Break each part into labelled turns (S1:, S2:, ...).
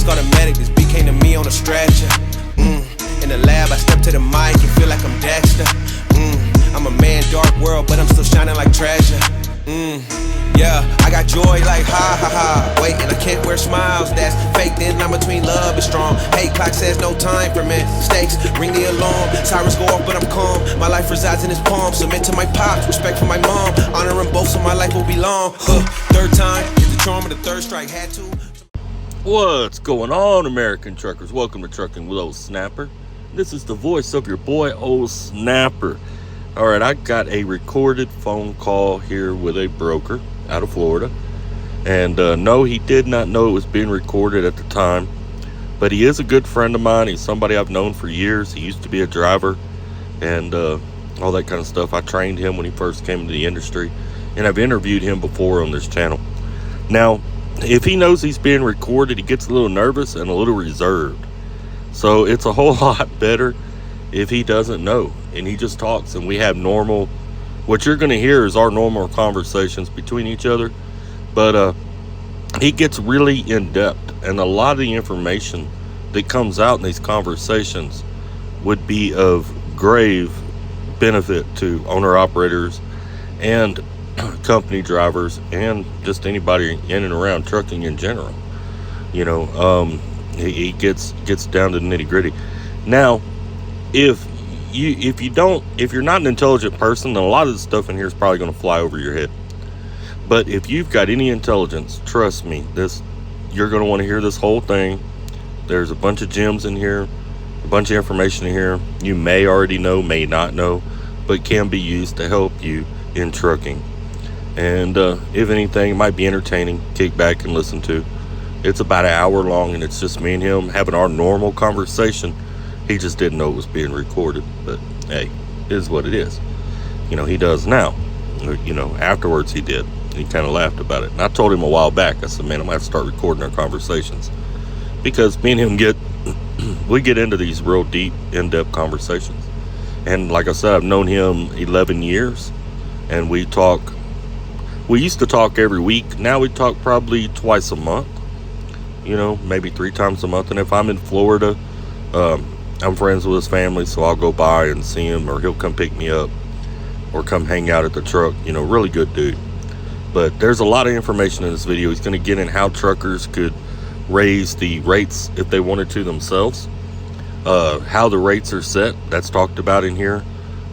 S1: Police called a medic, this beat came to me on a stretcher. In the lab, I step to the mic and feel like I'm Dexter. I'm a man, dark world, but I'm still shining like treasure. Yeah, I got joy like ha ha ha. Wait, and I can't wear smiles, that's fake. Then I'm between love and strong. Hey, clock says no time for mistakes. Ring the alarm, sirens go off, but I'm calm. My life resides in his palm. Submit to my pops, respect for my mom. Honoring both, so my life will be long. Third time is the charm of the third strike. Had to.
S2: What's going on, American truckers? Welcome to Trucking with Ole Snapper. This is the voice of your boy, Ole Snapper. All right, I got a recorded phone call here with a broker out of Florida. And no, he did not know it was being recorded at the time. But he is a good friend of mine. He's somebody I've known for years. He used to be a driver and all that kind of stuff. I trained him when he first came into the industry. And I've interviewed him before on this channel. Now, if he knows he's being recorded, he gets a little nervous and a little reserved. So it's a whole lot better if he doesn't know and he just talks and we have normal, what you're going to hear is our normal conversations between each other. But he gets really in depth, and a lot of the information that comes out in these conversations would be of grave benefit to owner operators and company drivers and just anybody in and around trucking in general. You know, he gets down to the nitty gritty. Now, if you're not an intelligent person, then a lot of the stuff in here is probably going to fly over your head. But if you've got any intelligence, trust me, you're going to want to hear this whole thing. There's a bunch of gems in here, a bunch of information in here you may already know, may not know, but can be used to help you in trucking. And if anything, it might be entertaining. Kick back and listen to. It's about an hour long, and it's just me and him having our normal conversation. He just didn't know it was being recorded, but hey, it is what it is. You know, he does now. You know, afterwards he did. He kind of laughed about it. And I told him a while back, I said, man, I'm going to have to start recording our conversations. Because me and him we get into these real deep, in-depth conversations. And like I said, I've known him 11 years, and we used to talk every week. Now we talk probably twice a month, you know, maybe 3 times a month. And if I'm in Florida, I'm friends with his family, so I'll go by and see him, or he'll come pick me up or come hang out at the truck. You know, really good dude. But there's a lot of information in this video. He's going to get in how truckers could raise the rates if they wanted to themselves, how the rates are set, that's talked about in here,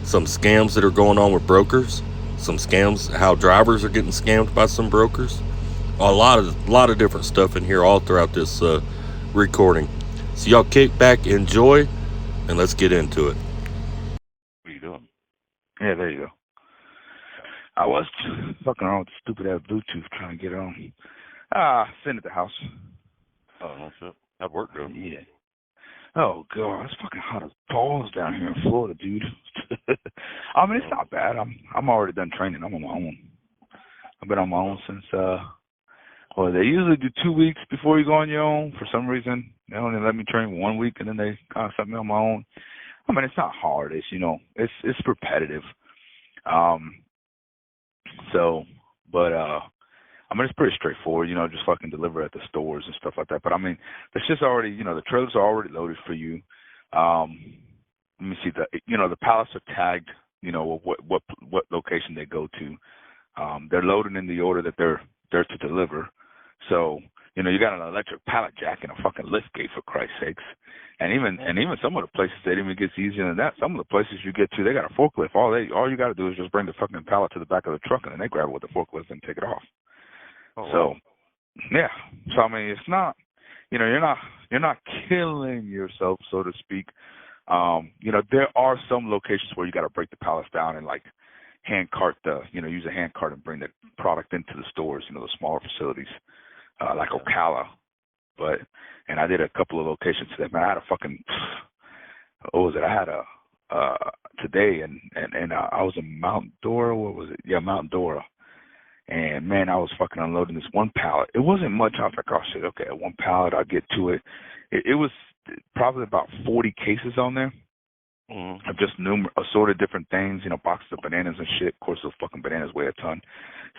S2: some scams that are going on with brokers, some scams, how drivers are getting scammed by some brokers, a lot of different stuff in here all throughout this recording. So y'all kick back, enjoy, and let's get into it. What are you doing?
S3: Yeah, there you go. I was fucking around with the stupid ass Bluetooth trying to get it on. Sitting at the house.
S2: Oh, no shit. How'd work go?
S3: Yeah. Oh, God, it's fucking hot as balls down here in Florida, dude. I mean, it's not bad. I'm already done training. I'm on my own. I've been on my own since, well, they usually do 2 weeks before you go on your own. For some reason, they only let me train 1 week, and then they kind of set me on my own. I mean, it's not hard. It's, you know, it's repetitive. So, but, I mean, it's pretty straightforward, you know, just fucking deliver at the stores and stuff like that. But I mean, it's just already, you know, the trailers are already loaded for you. Let me see, the pallets are tagged, you know, what location they go to. They're loaded in the order that they're to deliver. So, you know, you got an electric pallet jack and a fucking lift gate, for Christ's sakes. And even some of the places, it even gets easier than that. Some of the places you get to, they got a forklift. All you got to do is just bring the fucking pallet to the back of the truck, and then they grab it with the forklift and take it off. Oh, so, wow. Yeah. So I mean, it's not, you know, you're not killing yourself, so to speak. You know, there are some locations where you got to break the pallets down and like use a hand cart and bring the product into the stores. You know, the smaller facilities like Ocala. And I did a couple of locations today. Man, I had a fucking, what was it? I had today, and I was in Mount Dora. What was it? Yeah, Mount Dora. And man, I was fucking unloading this one pallet. It wasn't much. I was like, oh shit, okay, one pallet, I'll get to it. It was probably about 40 cases on there. of just assorted different things, boxes of bananas and shit. Of course, those fucking bananas weigh a ton.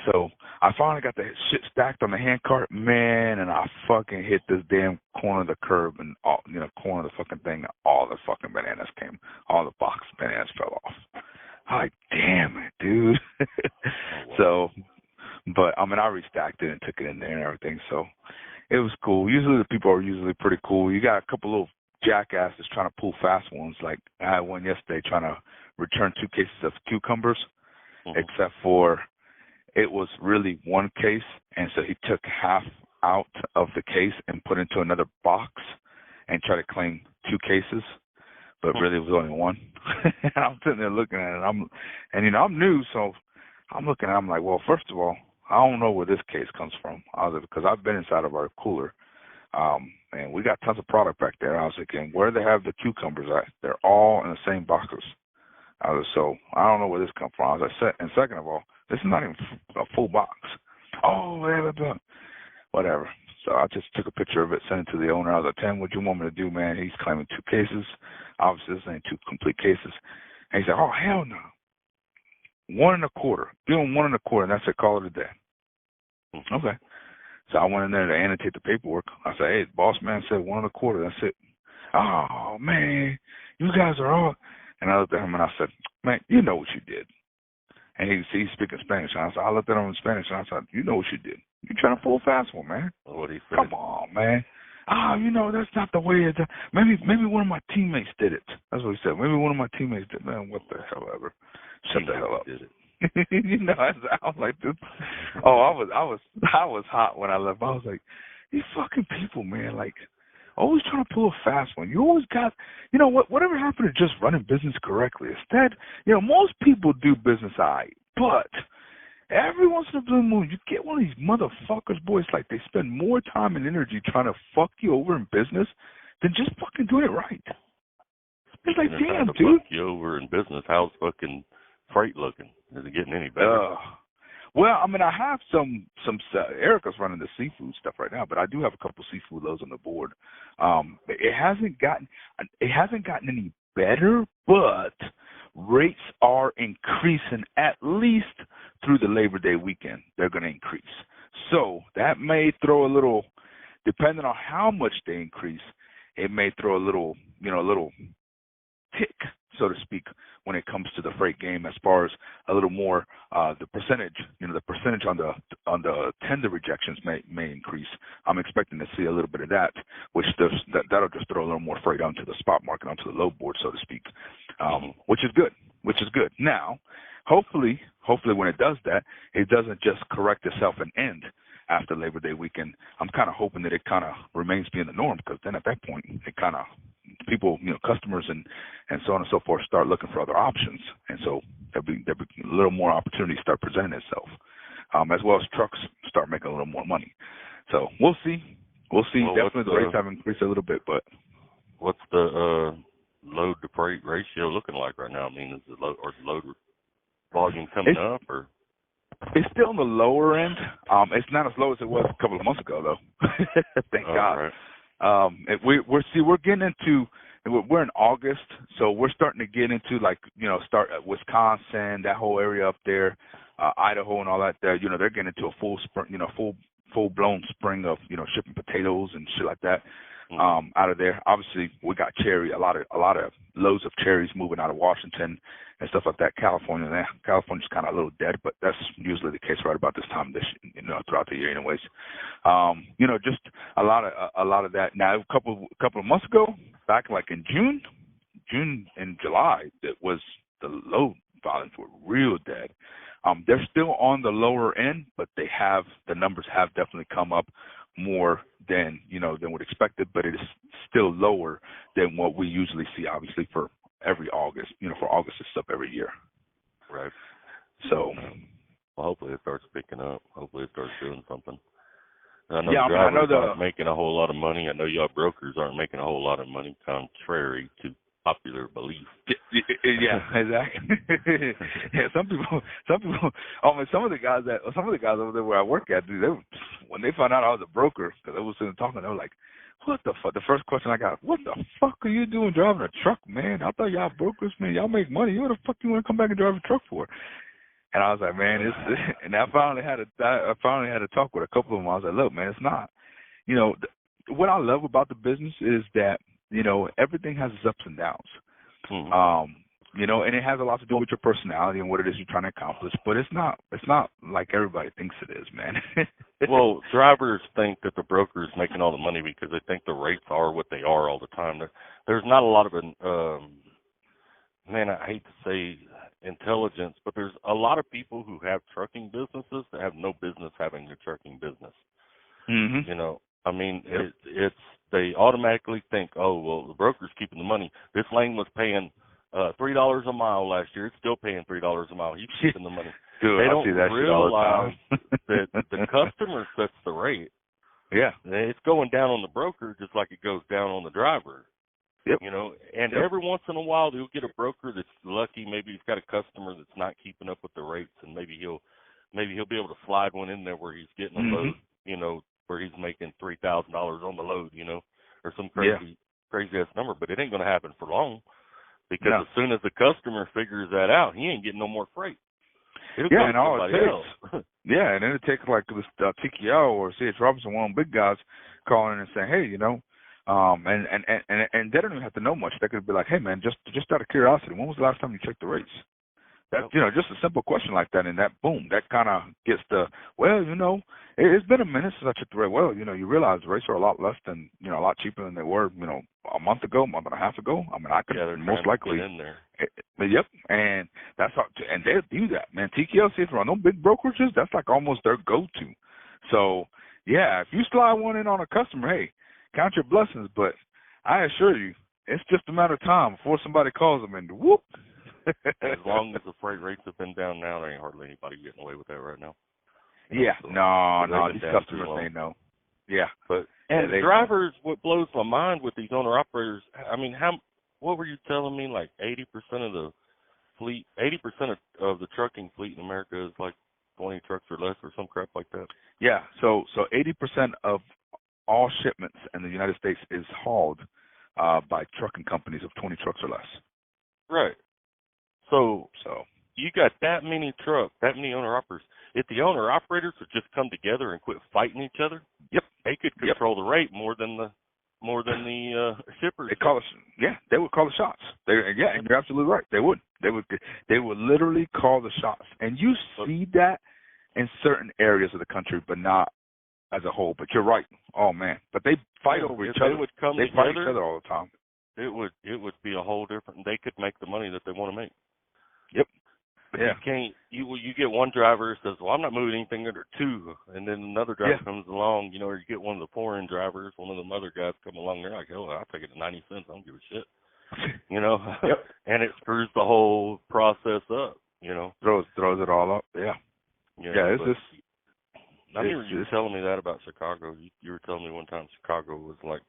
S3: So I finally got the shit stacked on the hand cart, man, and I fucking hit this damn corner of the curb and all, corner of the fucking thing. All the fucking bananas came, all the box bananas fell off. I'm like, damn it, dude. So, but I restacked it and took it in there and everything. So it was cool. Usually the people are usually pretty cool. You got a couple little jackasses trying to pull fast ones. Like I had one yesterday trying to return 2 cases of cucumbers, except for it was really one case, and so he took half out of the case and put into another box and tried to claim 2 cases, but really it was only one. And I'm sitting there looking at it, I'm new, so I'm looking at it, I'm like, well, first of all, I don't know where this case comes from, because I've been inside of our cooler, and we got tons of product back there. I was thinking, where do they have the cucumbers at? They're all in the same boxes. So I don't know where this comes from. And second of all, this is not even a full box. Oh, whatever. So I just took a picture of it, sent it to the owner. I was like, Tim, what do you want me to do, man? He's claiming 2 cases. Obviously, this ain't 2 complete cases. And he said, oh, hell no. 1 1/4. Give him 1 1/4, and that's it. Call it a day. Okay. So I went in there to annotate the paperwork. I said, hey, boss man said 1 1/4. That's it. Oh, man, you guys are all. And I looked at him and I said, man, you know what you did. And he's speaking Spanish. And I looked at him in Spanish and I said, you know what you did. You're trying to pull a fast one, man.
S2: What he said?
S3: Come on, man. That's not the way it's. Maybe one of my teammates did it. That's what he said. Maybe one of my teammates did. Man, what the hell ever. Shut the hell up.
S2: Did it.
S3: I was like this. Oh, I was hot when I left. I was like, these fucking people, man, like, always trying to pull a fast one. You always got, whatever happened to just running business correctly? Instead, most people do business right, but every once in a blue moon, you get one of these motherfuckers, boys, like they spend more time and energy trying to fuck you over in business than just fucking doing it right. It's like, damn, dude.
S2: Fuck you over in business. How's fucking freight looking? Is it getting any better?
S3: Well, I have some Erica's running the seafood stuff right now, but I do have a couple seafood loads on the board. It hasn't gotten any better, but rates are increasing at least through the Labor Day weekend. They're going to increase. So that may throw a little, depending on how much they increase, it may throw a little tick, so to speak, when it comes to the freight game, as far as a little more the percentage on the tender rejections may increase. I'm expecting to see a little bit of that, which that'll just throw a little more freight onto the spot market, onto the load board, so to speak, which is good. Now, hopefully when it does that, it doesn't just correct itself and end after Labor Day weekend. I'm kind of hoping that it kind of remains being the norm, because then at that point, it kind of people, customers and so on and so forth start looking for other options. And so there'll be a little more opportunity start presenting itself, as well as trucks start making a little more money. So we'll see. Well, definitely the rates have increased a little bit, but.
S2: What's the load to freight ratio looking like right now? Is the load volume coming up, or?
S3: It's still on the lower end. It's not as low as it was a couple of months ago, though. Thank God.
S2: Right.
S3: We're getting into, we're in August, so we're starting to get into start at Wisconsin, that whole area up there, Idaho and all that. There, they're getting into a full spring, full blown spring of shipping potatoes and shit like that. Out of there. Obviously, we got cherry, a lot of loads of cherries moving out of Washington and stuff like that. California's kind of a little dead, but that's usually the case right about this time throughout the year, anyways. Just a lot of that. Now, a couple of months ago, back like in June and July, the load volumes were real dead. They're still on the lower end, but the numbers have definitely come up more than would expected, but it is still lower than what we usually see, obviously, for every August. For August is up every year.
S2: Right.
S3: So
S2: well, hopefully it starts picking up. Hopefully it starts doing something. I know drivers aren't making a whole lot of money. I know y'all brokers aren't making a whole lot of money, contrary to popular belief.
S3: Yeah, exactly. Yeah, some people. I mean, some of the guys over there where I work at, dude, when they found out I was a broker, because they were sitting talking, they were like, "What the fuck?" The first question I got, "What the fuck are you doing driving a truck, man? I thought y'all brokers, man. Y'all make money. What the fuck you want to come back and drive a truck for?" And I was like, "Man, it's." And I finally had to talk with a couple of them. I was like, "Look, man, it's not. You know, what I love about the business is that, you know, everything has its ups and downs.
S2: Mm-hmm.
S3: You know, and it has a lot to do with your personality and what it is you're trying to accomplish. But it's not like everybody thinks it is, man."
S2: Well, drivers think that the broker is making all the money because they think the rates are what they are all the time. There's not a lot of man, I hate to say intelligence, but there's a lot of people who have trucking businesses that have no business having a trucking business.
S3: Mm-hmm.
S2: You know, I mean,
S3: Yep.
S2: they automatically think, oh, well, the broker's keeping the money. This lane was paying $3 a mile last year. It's still paying $3 a mile. He's keeping the money.
S3: Dude,
S2: They
S3: I
S2: don't
S3: see that
S2: realize
S3: shit all the time.
S2: that the customer sets the rate.
S3: Yeah.
S2: It's going down on the broker just like it goes down on the driver.
S3: Yep.
S2: You know, and
S3: Yep.
S2: every once in a while you'll get a broker that's lucky. Maybe he's got a customer that's not keeping up with the rates, and maybe he'll be able to slide one in there where he's getting a load, you know, where he's making $3,000 on the load, you know, or some crazy ass number. But it ain't going to happen for long, because as soon as the customer figures that out, he ain't getting no more freight. It'll go
S3: and
S2: to
S3: all it
S2: somebody
S3: takes,
S2: else.
S3: and then it takes like this TKO or C.H. Robinson, one of the big guys, calling in and saying, "Hey, you know," and they don't even have to know much. They could be like, "Hey, man, just out of curiosity, when was the last time you checked the rates?" That, you know, just a simple question like that, and that boom, that kind of gets the, well, you know, it's been a minute since I checked the rate. Well, you know, you realize the rates are a lot less than, you know, a lot cheaper than they were, you know, a month and a half ago. I mean, I could most likely
S2: get in there.
S3: Yep, and that's how, and they do that, man. TKLC from no big brokerages, that's like almost their go-to. So yeah, if you slide one in on a customer, hey, count your blessings. But I assure you, it's just a matter of time before somebody calls them and whoop.
S2: As long as the freight rates have been down now, there ain't hardly anybody getting away with that right now.
S3: Yeah,
S2: so,
S3: no, these customers ain't no. Yeah,
S2: but and drivers, what blows my mind with these owner operators, I mean, what were you telling me? Like 80% of the fleet, 80% of the trucking fleet in America is like 20 trucks or less, or some crap like that.
S3: Yeah, so 80% of all shipments in the United States is hauled by trucking companies of 20 trucks or less.
S2: Right. So you got that many trucks, that many owner operators. If the owner operators would just come together and quit fighting each other, they could control the rate more than the shippers.
S3: They would call the shots. And you're absolutely right. They would literally call the shots. And you see that in certain areas of the country, but not as a whole. But you're right. Oh man. But they fight over each other. They fight each other all the time.
S2: It would be a whole different. They could make the money that they want to make.
S3: Yep.
S2: But you can't. You get one driver who says, "Well, I'm not moving anything under 2," and then another driver comes along, you know, or you get one of the foreign drivers, one of them other guys come along, they're like, "Oh, I'll take it at 90 cents. I don't give a shit," you know. And it screws the whole process up, you know.
S3: Throws it all up. Yeah. It's just.
S2: I remember you telling me that about Chicago. You were telling me one time Chicago was like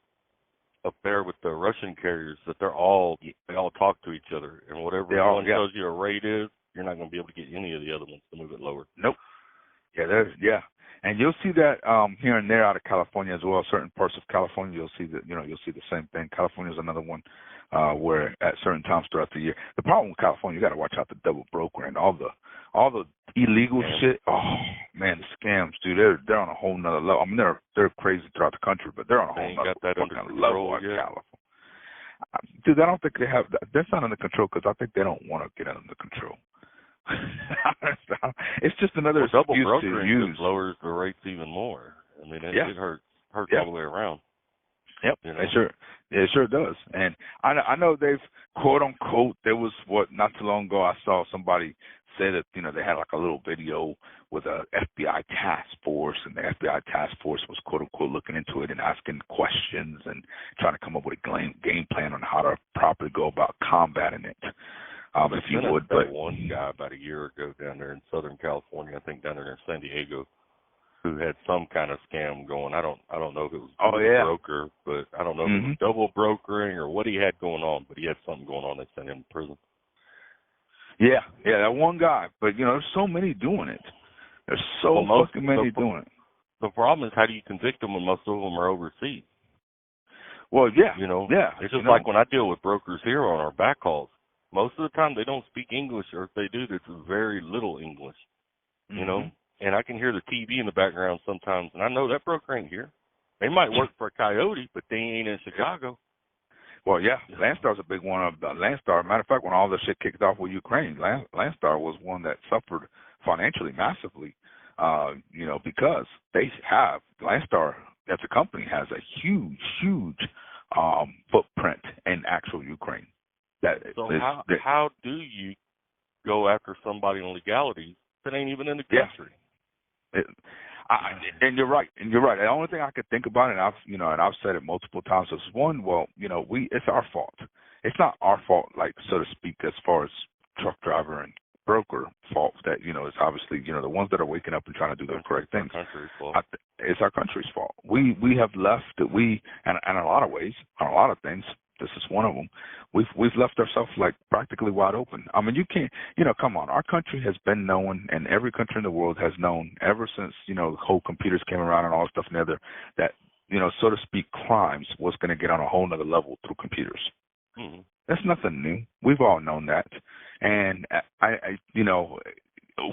S2: up there with the Russian carriers, that they all talk to each other, and whatever one tells you a rate is, you're not going to be able to get any of the other ones to move it lower.
S3: Nope. And you'll see that here and there out of California as well. Certain parts of California, you'll see the same thing. California is another one where at certain times throughout the year. The problem with California, you got to watch out the double broker and all the illegal shit. Oh man, the scams, dude. They're on a whole nother level. I mean, they're crazy throughout the country, but they're on a whole nother fucking level in California. Dude, I don't think they have. That's not under control because I think they don't want to get under control. It's just another
S2: double
S3: excuse
S2: brokering
S3: to use.
S2: just lowers the rates even more. I mean, it hurts all the way around.
S3: Yep, you know? It sure does. And I know they've quote unquote. There was not too long ago I saw somebody say that they had like a little video with a FBI task force, and the FBI task force was quote unquote looking into it and asking questions and trying to come up with a game plan on how to properly go about combating it. If you would,
S2: but one guy about a year ago down there in Southern California, I think down there in San Diego, who had some kind of scam going. I don't know if it was
S3: Oh,
S2: a
S3: yeah.
S2: broker, but I don't know if it was double brokering or what he had going on, but he had something going on that sent him to prison.
S3: Yeah, that one guy. But, there's so many doing it. There's so fucking many doing it.
S2: The problem is, how do you convict them when most of them are overseas?
S3: Well, yeah. Yeah.
S2: It's just like when I deal with brokers here on our back calls. Most of the time they don't speak English, or if they do, it's very little English, and I can hear the TV in the background sometimes, and I know that broker ain't here. They might work for a Coyote, but they ain't in Chicago.
S3: Well, yeah, Landstar's a big one. Landstar, matter of fact, when all this shit kicked off with Ukraine, Landstar was one that suffered financially massively, because they have, Landstar as a company has a huge footprint in actual Ukraine.
S2: How do you go after somebody on legalities that ain't even in the country?
S3: And you're right. The only thing I could think about, and I've said it multiple times, is one. Well, it's our fault. It's not our fault, like, so to speak, as far as truck driver and broker fault. That it's obviously the ones that are waking up and trying to do the correct things. It's our country's fault. We have left and in a lot of ways, on a lot of things. This is one of them. We've left ourselves like practically wide open. I mean, you can't, come on. Our country has been known, and every country in the world has known ever since, the whole computers came around and all this stuff and the other, that, so to speak, crimes was going to get on a whole nother level through computers.
S2: Mm-hmm.
S3: That's nothing new. We've all known that. And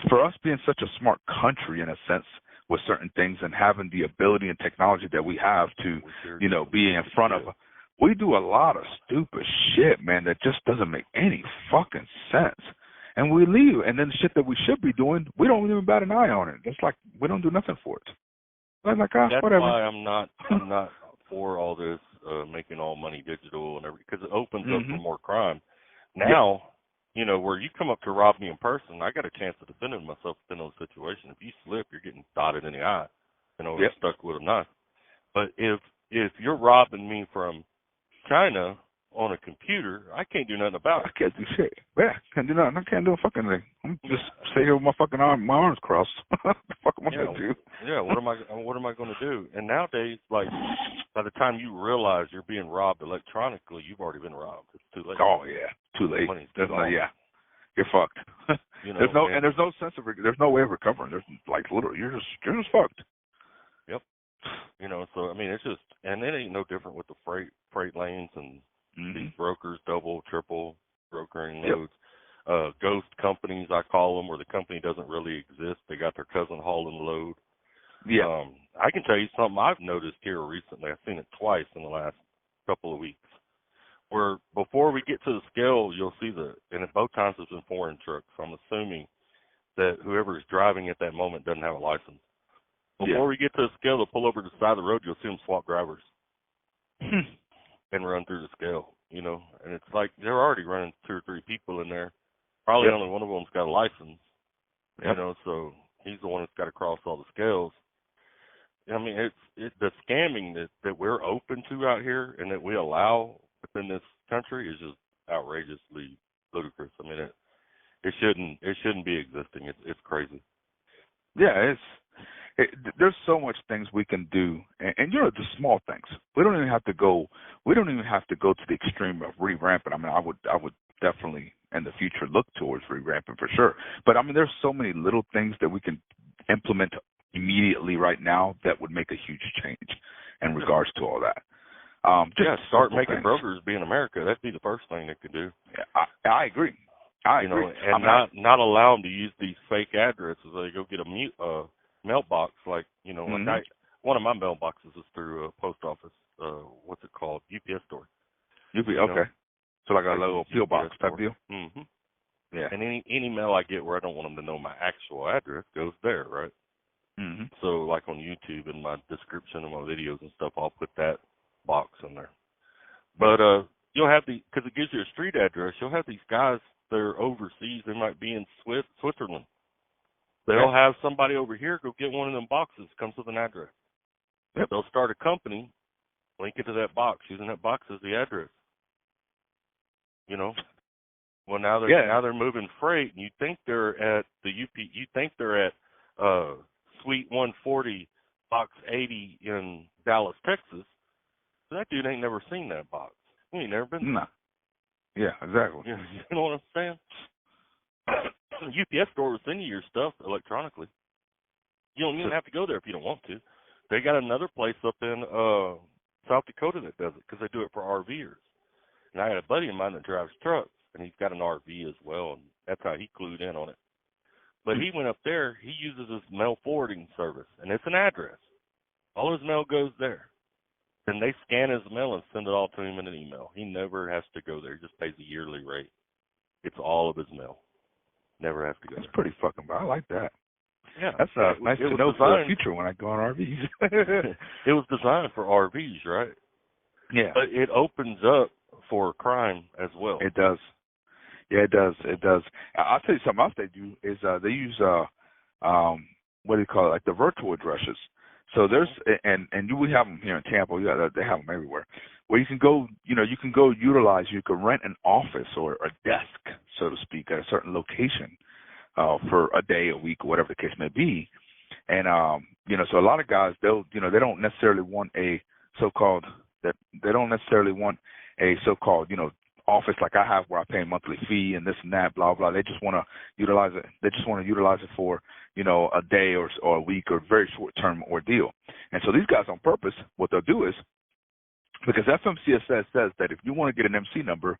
S3: for us being such a smart country in a sense with certain things and having the ability and technology that we have to, be in front of, we do a lot of stupid shit, man, that just doesn't make any fucking sense. And we leave, and then the shit that we should be doing, we don't even bat an eye on it. It's like we don't do nothing for it. Like,
S2: that's
S3: whatever.
S2: why I'm not for all this making all money digital and everything, because it opens up for more crime. Now, where you come up to rob me in person, I got a chance of defending myself in those situations. If you slip, you're getting dotted in the eye, stuck with a knife. But if you're robbing me from China on a computer, I can't do nothing about it.
S3: I can't do shit. Yeah, can't do nothing. I can't do a fucking thing. I'm just sitting here with my fucking my arms crossed. What the fuck am I gonna do?
S2: Yeah, what am I gonna do? And nowadays, like, by the time you realize you're being robbed electronically, you've already been robbed. It's too late.
S3: Oh yeah, too late. You're fucked. There's no sense of there's no way of recovering. There's like literally you're just fucked.
S2: Yep. So I mean, it's just, and it ain't no different with the freight lanes and these brokers, double, triple brokering loads. Ghost companies, I call them, where the company doesn't really exist. They got their cousin hauling the load.
S3: Yeah.
S2: I can tell you something I've noticed here recently. I've seen it twice in the last couple of weeks. Where before we get to the scale, you'll see and at both times it's been foreign trucks. So I'm assuming that whoever is driving at that moment doesn't have a license. Before we get to the scale, they'll pull over to the side of the road. You'll see them swap drivers and run through the scale, And it's like they're already running 2 or 3 people in there. Probably only one of them's got a license, so he's the one that's got to cross all the scales. I mean, it's the scamming that we're open to out here and that we allow within this country is just outrageously ludicrous. I mean, it shouldn't be existing. It's crazy.
S3: Yeah, there's so much things we can do, and the small things. We don't even have to go to the extreme of re-ramping. I mean, I would definitely in the future look towards re-ramping for sure. But I mean, there's so many little things that we can implement immediately right now that would make a huge change in regards to all that.
S2: Start making brokers be in America. That'd be the first thing they could do.
S3: Yeah, I agree.
S2: And not allow them to use these fake addresses. They go get a mailbox, like one of my mailboxes is through a post office. What's it called? UPS store.
S3: Okay. So like a little PO box type deal.
S2: Mm-hmm.
S3: Yeah.
S2: And any mail I get where I don't want them to know my actual address goes there, right?
S3: Mm-hmm.
S2: So like on YouTube in my description of my videos and stuff, I'll put that box in there. But you'll have because it gives you a street address. You'll have these guys that are overseas. They might be in Switzerland. They'll have somebody over here go get one of them boxes. Comes with an address.
S3: Yep.
S2: They'll start a company, link it to that box, using that box as the address. Well, now they're moving freight, and you think they're at the you think they're at Suite 140, Box 80 in Dallas, Texas. That dude ain't never seen that box. He ain't never been.
S3: No. Yeah, exactly.
S2: You know what I'm saying? UPS store will send you your stuff electronically. You don't even have to go there if you don't want to. They got another place up in South Dakota that does it because they do it for RVers. And I got a buddy of mine that drives trucks, and he's got an RV as well, and that's how he clued in on it. But he went up there. He uses his mail forwarding service, and it's an address. All his mail goes there. Then they scan his mail and send it all to him in an email. He never has to go there. He just pays a yearly rate. It's all of his mail. Never has to go there.
S3: That's pretty fucking bad. I like that.
S2: Yeah.
S3: That's nice to know for the future when I go on RVs.
S2: It was designed for RVs, right?
S3: Yeah.
S2: But it opens up for crime as well.
S3: It does. Yeah, it does. It does. I'll tell you something else they do is they use what do you call it, like the virtual addresses. So there's and we have them here in Tampa. Yeah, they have them everywhere. Where you can go, you can go utilize. You can rent an office or a desk, so to speak, at a certain location for a day, a week, or whatever the case may be. And so a lot of guys, they don't necessarily want a so-called office like I have where I pay a monthly fee and this and that, blah blah. They just want to utilize it. They just want to utilize it for a day or a week or a very short term ordeal. And so these guys on purpose, what they'll do is, because FMCSS says that if you want to get an MC number,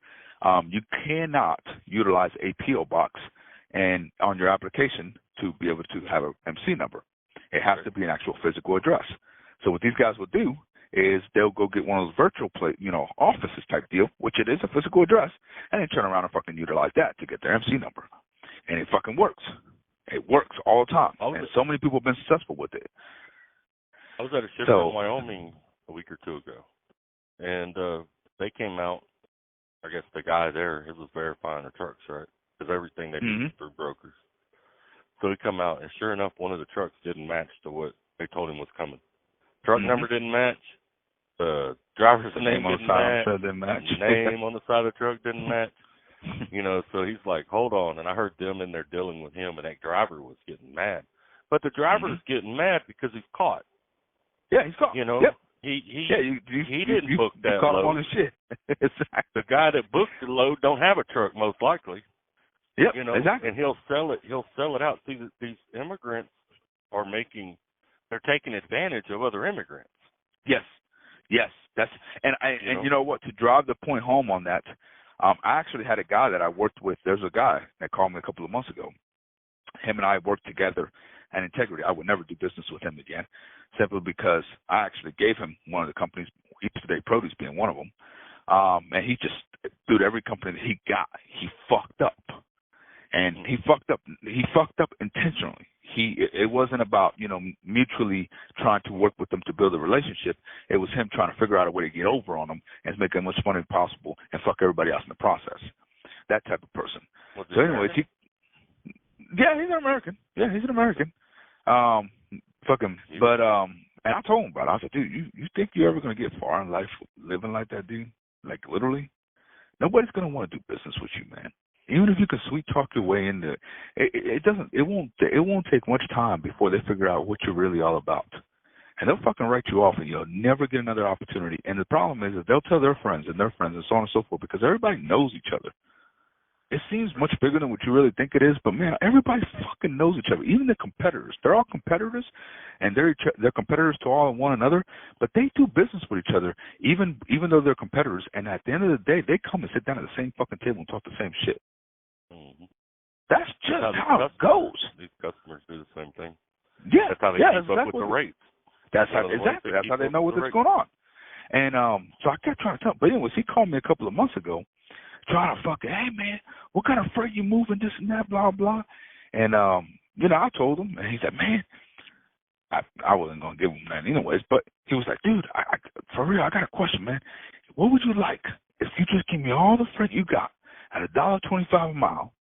S3: you cannot utilize a PO box and on your application to be able to have an MC number. It has to be an actual physical address. So what these guys will do is they'll go get one of those virtual offices type deal, which it is a physical address, and then turn around and fucking utilize that to get their MC number. And it fucking works. It works all the time. And so many people have been successful with it.
S2: I was at a shipment in Wyoming a week or two ago, and they came out. I guess the guy there, he was verifying the trucks, right? Because everything they do is through brokers. So he come out, and sure enough, one of the trucks didn't match to what they told him was coming. Truck number didn't match. The driver's name didn't match. Name on the side of the truck didn't match. So he's like, hold on. And I heard them in there dealing with him, and that driver was getting mad. But the driver is getting mad because he's caught.
S3: Yeah, he's caught.
S2: Yep. He didn't book that
S3: caught
S2: load.
S3: Him on his shit. Exactly.
S2: The guy that booked the load don't have a truck most likely.
S3: Yep, exactly.
S2: And he'll sell it out. See, these immigrants are they're taking advantage of other immigrants.
S3: Yes. That's and you know what, to drive the point home on that, I actually had a guy that I worked with. There's a guy that called me a couple of months ago. Him and I worked together at Integrity. I would never do business with him again, simply because I actually gave him one of the companies, East State Produce being one of them. And he just, dude, every company that he got, he fucked up. And he fucked up intentionally. It wasn't about, mutually trying to work with them to build a relationship. It was him trying to figure out a way to get over on them and make as much money as possible and fuck everybody else in the process. That type of person. So anyways, he's an American. Yeah, he's an American. Fuck him. But, and I told him about it. I said, dude, you think you're ever going to get far in life living like that, dude? Like, literally? Nobody's going to want to do business with you, man. Even if you can sweet talk your way into it, it won't take much time before they figure out what you're really all about. And they'll fucking write you off and you'll never get another opportunity. And the problem is that they'll tell their friends and so on and so forth, because everybody knows each other. It seems much bigger than what you really think it is, but man, everybody fucking knows each other. Even the competitors. They're all competitors, and they're competitors to all one another, but they do business with each other, even though they're competitors. And at the end of the day, they come and sit down at the same fucking table and talk the same shit. That's just how it goes.
S2: These customers do the same thing.
S3: Yeah,
S2: that's how they keep up with the rates.
S3: That's how they know what's going on. And so I kept trying to tell him. But anyways, he called me a couple of months ago, trying to fucking, hey man, what kind of freight you moving, this and that, blah blah. And I told him, and he said, man, I wasn't gonna give him that anyways. But he was like, dude, I for real, I got a question, man. What would you like if you just give me all the freight you got at $1.25 a mile,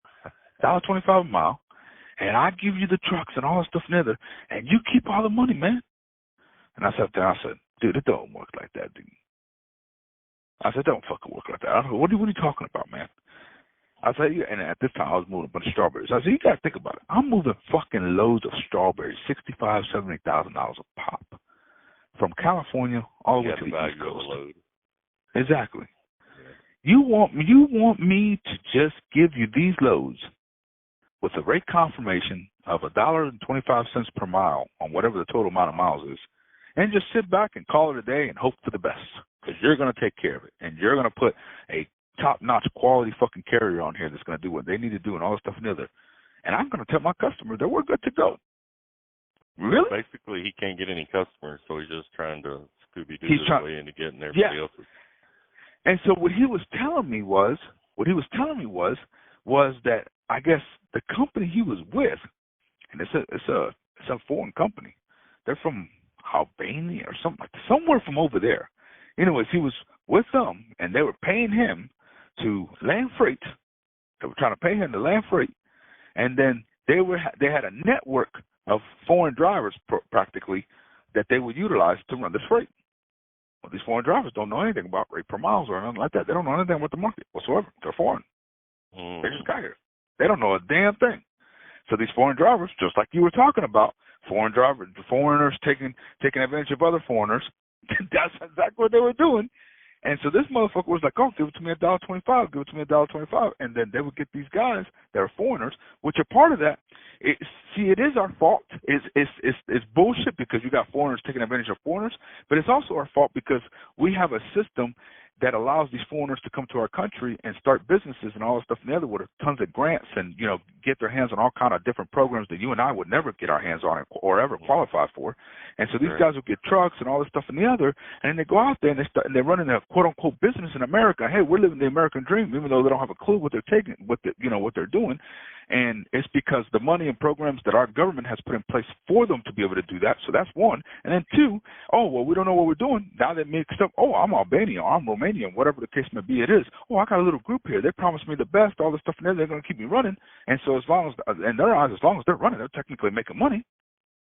S3: and I give you the trucks and all that stuff and other, and you keep all the money, man? And I sat there, I said, dude, it don't work like that, dude. I said, don't fucking work like that. I said, what are you talking about, man? I said, and at this time I was moving a bunch of strawberries. I said, you got to think about it. I'm moving fucking loads of strawberries, $65,000, $70,000 a pop, from California all the way to the East Coast.
S2: Load.
S3: Exactly. You want me to just give you these loads with a rate confirmation of $1.25 per mile on whatever the total amount of miles is, and just sit back and call it a day and hope for the best, because you're going to take care of it, and you're going to put a top-notch quality fucking carrier on here that's going to do what they need to do and all this stuff and the other, and I'm going to tell my customer that we're good to go. Really?
S2: Well, basically, he can't get any customers, so he's just trying to Scooby Doo his way into getting everybody else's. And
S3: so what he was telling me was that I guess the company he was with, and it's a foreign company. They're from Albania or something like that, somewhere from over there. Anyways, he was with them, and they were paying him to land freight. They were trying to pay him to land freight, and then they had a network of foreign drivers practically that they would utilize to run this freight. Well, these foreign drivers don't know anything about rate per miles or anything like that. They don't know anything about the market whatsoever. They're foreign. They just got here. They don't know a damn thing. So these foreign drivers, just like you were talking about, foreigners taking advantage of other foreigners, that's exactly what they were doing. And so this motherfucker was like, oh, give it to me $1.25, give it to me $1.25. And then they would get these guys that are foreigners, which are part of that. It is our fault. It's bullshit because you got foreigners taking advantage of foreigners, but it's also our fault because we have a system that allows these foreigners to come to our country and start businesses and all this stuff and the other with tons of grants and, get their hands on all kind of different programs that you and I would never get our hands on or ever qualify for. And so these guys will get trucks and all this stuff and the other, and then they go out there and they're running a quote unquote business in America. Hey, we're living the American dream, even though they don't have a clue what they're taking, what they're doing. And it's because the money and programs that our government has put in place for them to be able to do that. So that's one. And then two, oh, well, we don't know what we're doing. Now they make stuff, oh, I'm Albanian, I'm Romanian, whatever the case may be it is. Oh, I got a little group here. They promised me the best, all this stuff, and they're going to keep me running. And so as long as they're running, they're technically making money,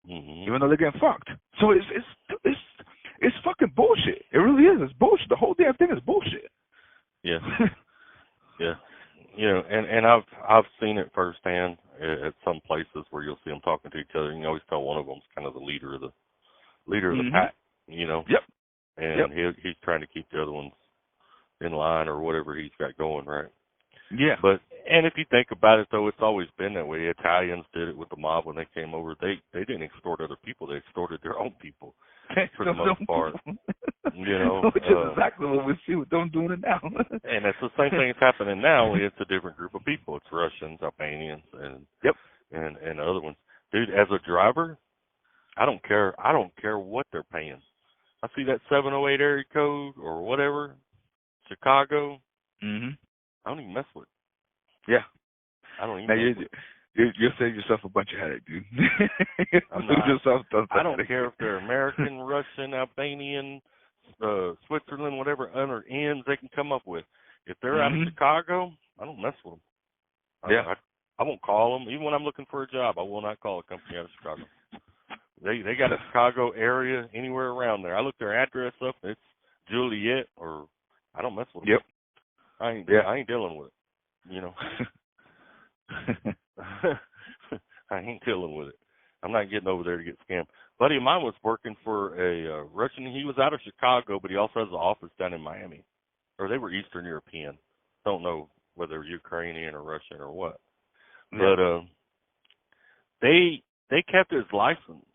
S3: even though they're getting fucked. So it's fucking bullshit. It really is. It's bullshit. The whole damn thing is bullshit.
S2: Yeah. Yeah. And I've seen it firsthand at some places where you'll see them talking to each other, and you always tell one of them's kind of the leader of the pack, Yep. And he's trying to keep the other ones in line or whatever he's got going, right?
S3: Yeah.
S2: And if you think about it, though, it's always been that way. The Italians did it with the mob when they came over. They didn't extort other people. They extorted their own people for the most part. Which is exactly what we see with them doing it now. And it's the same thing that's happening now. Only it's a different group of people. It's Russians, Albanians, and other ones. Dude, as a driver, I don't care what they're paying. I see that 708 area code or whatever, Chicago. I don't even mess with it.
S3: Yeah.
S2: I don't even.
S3: You'll save yourself a bunch of headache, dude.
S2: I don't care if they're American, Russian, Albanian, Switzerland, whatever other ends they can come up with. If they're out of Chicago, I don't mess with them. I won't call them. Even when I'm looking for a job, I will not call a company out of Chicago. They got a Chicago area anywhere around there. I look their address up. It's Juliet, or I don't mess with them.
S3: Yep.
S2: I ain't dealing with it. I ain't dealing with it. I'm not getting over there to get scammed. Buddy of mine was working for a Russian. He was out of Chicago, but he also has an office down in Miami. Or they were Eastern European. Don't know whether Ukrainian or Russian or what. Yeah. But they kept his license,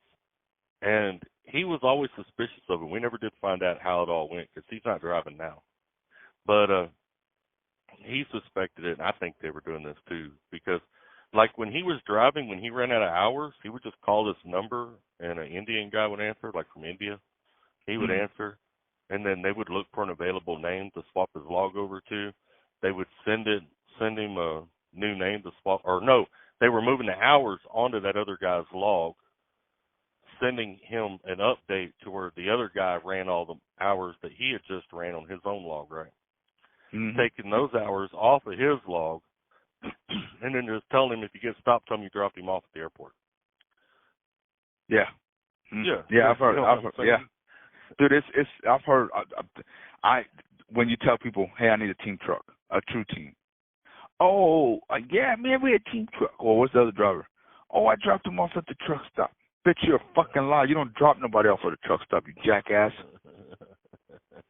S2: and he was always suspicious of it. We never did find out how it all went because he's not driving now. But he suspected it, and I think they were doing this too, because like when he was driving, when he ran out of hours, he would just call this number, and an Indian guy would answer, like from India. He would answer, and then they would look for an available name to swap his log over to. They would send him a new name to swap, or no, they were moving the hours onto that other guy's log, sending him an update to where the other guy ran all the hours that he had just ran on his own log, right? Taking those hours off of his log, and then just telling him if you get stopped, tell him you dropped him off at the airport.
S3: Yeah. Yeah, I've heard. Yeah, dude, I've heard. When you tell people, hey, I need a team truck, a true team, Oh, yeah, man, we had team truck. Or what's the other driver? Oh, I dropped him off at the truck stop. Bitch, you're a fucking lie. You don't drop nobody off at the truck stop, you jackass.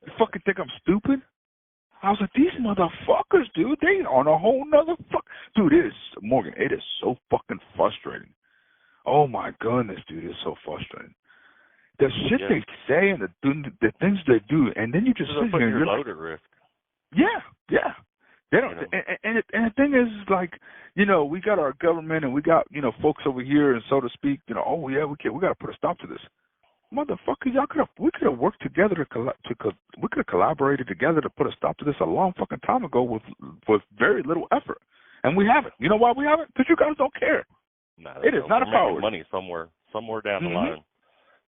S3: You fucking think I'm stupid? I was like, these motherfuckers, dude, they on a whole nother Dude, Morgan, it is so fucking frustrating. Oh, my goodness, dude, it's so frustrating. The shit they say and the things they do, and then you just sit here and you're
S2: load at risk.
S3: Yeah. They don't, and the thing is, like, we got our government and we got, folks over here, and so to speak, oh yeah, we got to put a stop to this. Motherfuckers, we could have worked together we could have collaborated together to put a stop to this a long fucking time ago with very little effort, and we haven't. You know why we haven't? Because you guys don't care.
S2: It is not a priority. Money somewhere down the line.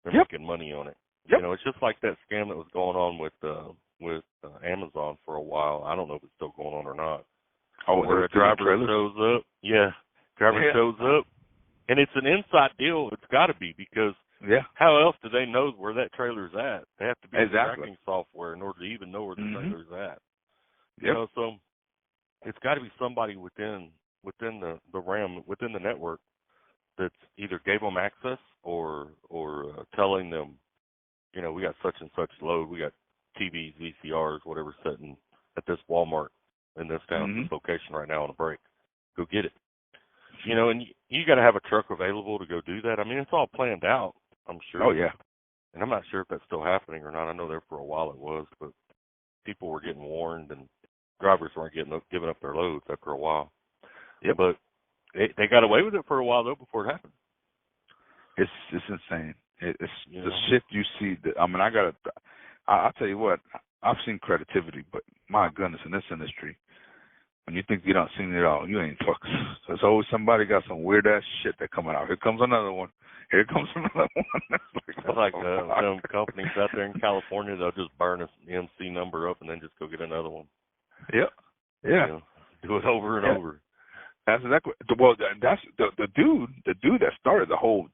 S2: They're making money on it.
S3: Yep.
S2: It's just like that scam that was going on with Amazon for a while. I don't know if it's still going on or not.
S3: Oh,
S2: where a driver shows up. Yeah, shows up, and it's an inside deal. It's got to be, because how else do they know where that trailer's at? They have to be tracking software in order to even know where the trailer's at. So it's got to be somebody within the RAM, within the network, that's either gave them access or telling them, we got such and such load, we got TVs, VCRs, whatever, sitting at this Walmart in this town, this location right now on a break. Go get it. And you got to have a truck available to go do that. I mean, it's all planned out, I'm sure.
S3: Oh, yeah.
S2: And I'm not sure if that's still happening or not. I know there for a while it was, but people were getting warned and drivers weren't giving up their loads after a while.
S3: Yep.
S2: But they got away with it for a while, though, before it happened.
S3: It's insane. It's the shit you see. I'll tell you what, I've seen creativity, but my goodness, in this industry, when you think you don't see it all, you ain't talking. There's always somebody got some weird ass shit that coming out. Here comes another one. Here comes another one.
S2: It's like some companies out there in California, they'll just burn an MC number up and then just go get another one.
S3: Yep. Yeah.
S2: Do it over and over.
S3: That's exactly. Well, that's the dude that started the whole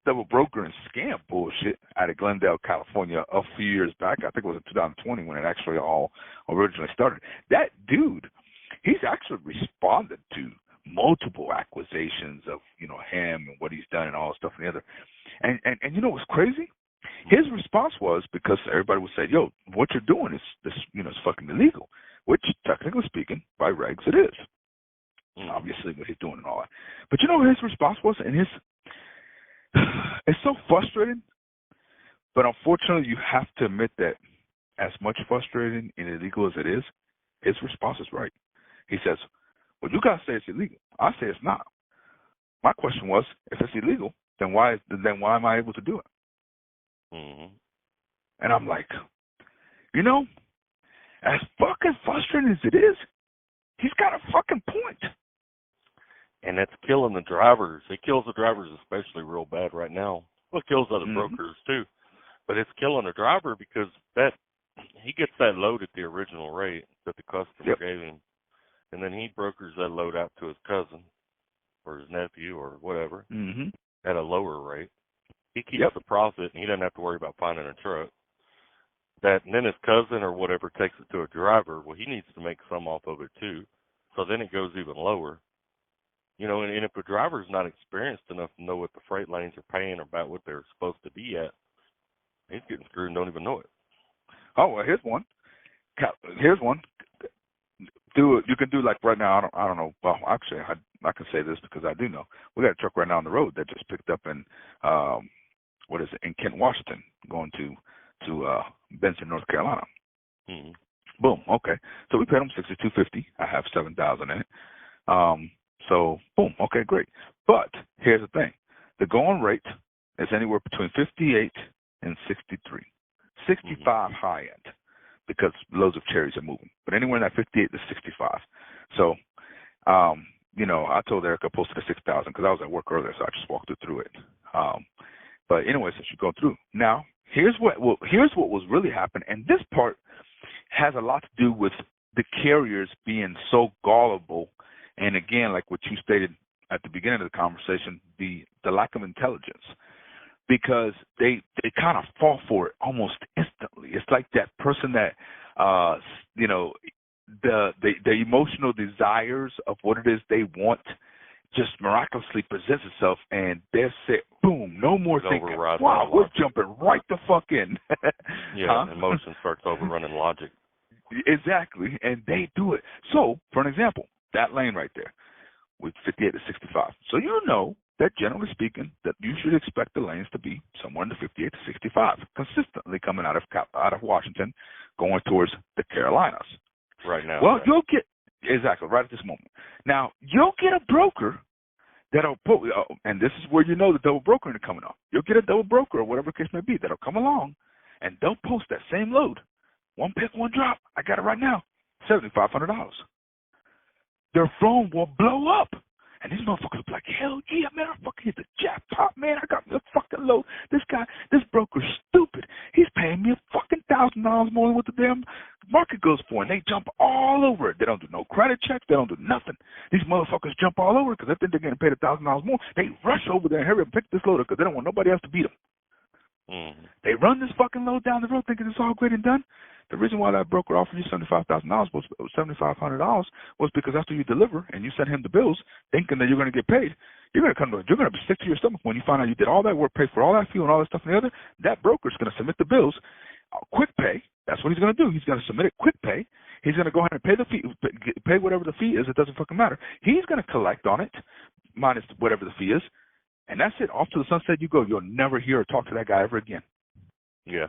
S3: double broker and scam bullshit out of Glendale, California, a few years back. I think it was in 2020 when it actually all originally started. That dude, he's actually responded to multiple accusations of, him and what he's done and all this stuff and the other. And you know what's crazy? His response was, because everybody would say, yo, what you're doing is this, it's fucking illegal, which technically speaking, by regs, it is. Obviously, what he's doing and all that. But you know what his response was? And it's so frustrating, but unfortunately, you have to admit that as much frustrating and illegal as it is, his response is right. He says, well, you guys say it's illegal. I say it's not. My question was, if it's illegal, then why am I able to do it? And I'm like, as fucking frustrating as it is, he's got a fucking point.
S2: And that's killing the drivers. It kills the drivers especially real bad right now. Well, it kills other brokers too. But it's killing the driver because he gets that load at the original rate that the customer gave him. And then he brokers that load out to his cousin or his nephew or whatever at a lower rate. He keeps the profit and he doesn't have to worry about finding a truck. And then his cousin or whatever takes it to a driver. Well, he needs to make some off of it too. So then it goes even lower. And if a driver's not experienced enough to know what the freight lanes are paying or about what they're supposed to be at, he's getting screwed and don't even know it.
S3: Oh, well, here's one. You can do like right now. I don't know. Well, actually, I can say this because I do know. We got a truck right now on the road that just picked up in in Kent, Washington, going to Benson, North Carolina. Boom. Okay. So we paid them $62.50. I have 7,000 in it. So, boom, okay, great. But here's the thing. The going rate is anywhere between 58 and 63. 65 high end because loads of cherries are moving. But anywhere in that 58 to 65. So, I told Eric I posted a 6,000 because I was at work earlier, so I just walked her through it. But anyway, so she go through. Now, here's what was really happening, and this part has a lot to do with the carriers being so gullible. And again, like what you stated at the beginning of the conversation, the lack of intelligence, because they kind of fall for it almost instantly. It's like that person that, the emotional desires of what it is they want just miraculously presents itself, and they're set, boom, no more thinking. Wow, we're jumping right the fuck in.
S2: Yeah, emotion starts overrunning logic.
S3: Exactly, and they do it. So, for an example, that lane right there with 58 to 65. So you know that generally speaking, that you should expect the lanes to be somewhere in the 58 to 65, consistently coming out of Washington, going towards the Carolinas.
S2: Right now.
S3: Well,
S2: right.
S3: You'll get exactly right at this moment. Now you'll get a broker that'll put, and this is where you know the double broker is coming off. You'll get a double broker or whatever the case may be that'll come along, and they'll post that same load, one pick, one drop. I got it right now, $7,500. Their phone will blow up. And these motherfuckers will be like, hell yeah, man, I fucking hit the jackpot, man. I got the fucking load. This broker's stupid. He's paying me a fucking $1,000 more than what the damn market goes for. And they jump all over it. They don't do no credit checks. They don't do nothing. These motherfuckers jump all over it because they think they're getting paid $1,000 more. They rush over there and hurry up and pick this load up because they don't want nobody else to beat them.
S2: Mm-hmm.
S3: They run this fucking load down the road thinking it's all great and done. The reason why that broker offered you $75,000 was $7,500 was because after you deliver and you send him the bills, thinking that you're going to get paid, you're going to be sick to your stomach when you find out you did all that work, paid for all that fuel and all that stuff and the other. That broker's going to submit the bills, quick pay. That's what he's going to do. He's going to submit it quick pay. He's going to go ahead and pay the fee, pay whatever the fee is. It doesn't fucking matter. He's going to collect on it, minus whatever the fee is, and that's it. Off to the sunset you go. You'll never hear or talk to that guy ever again.
S2: Yeah.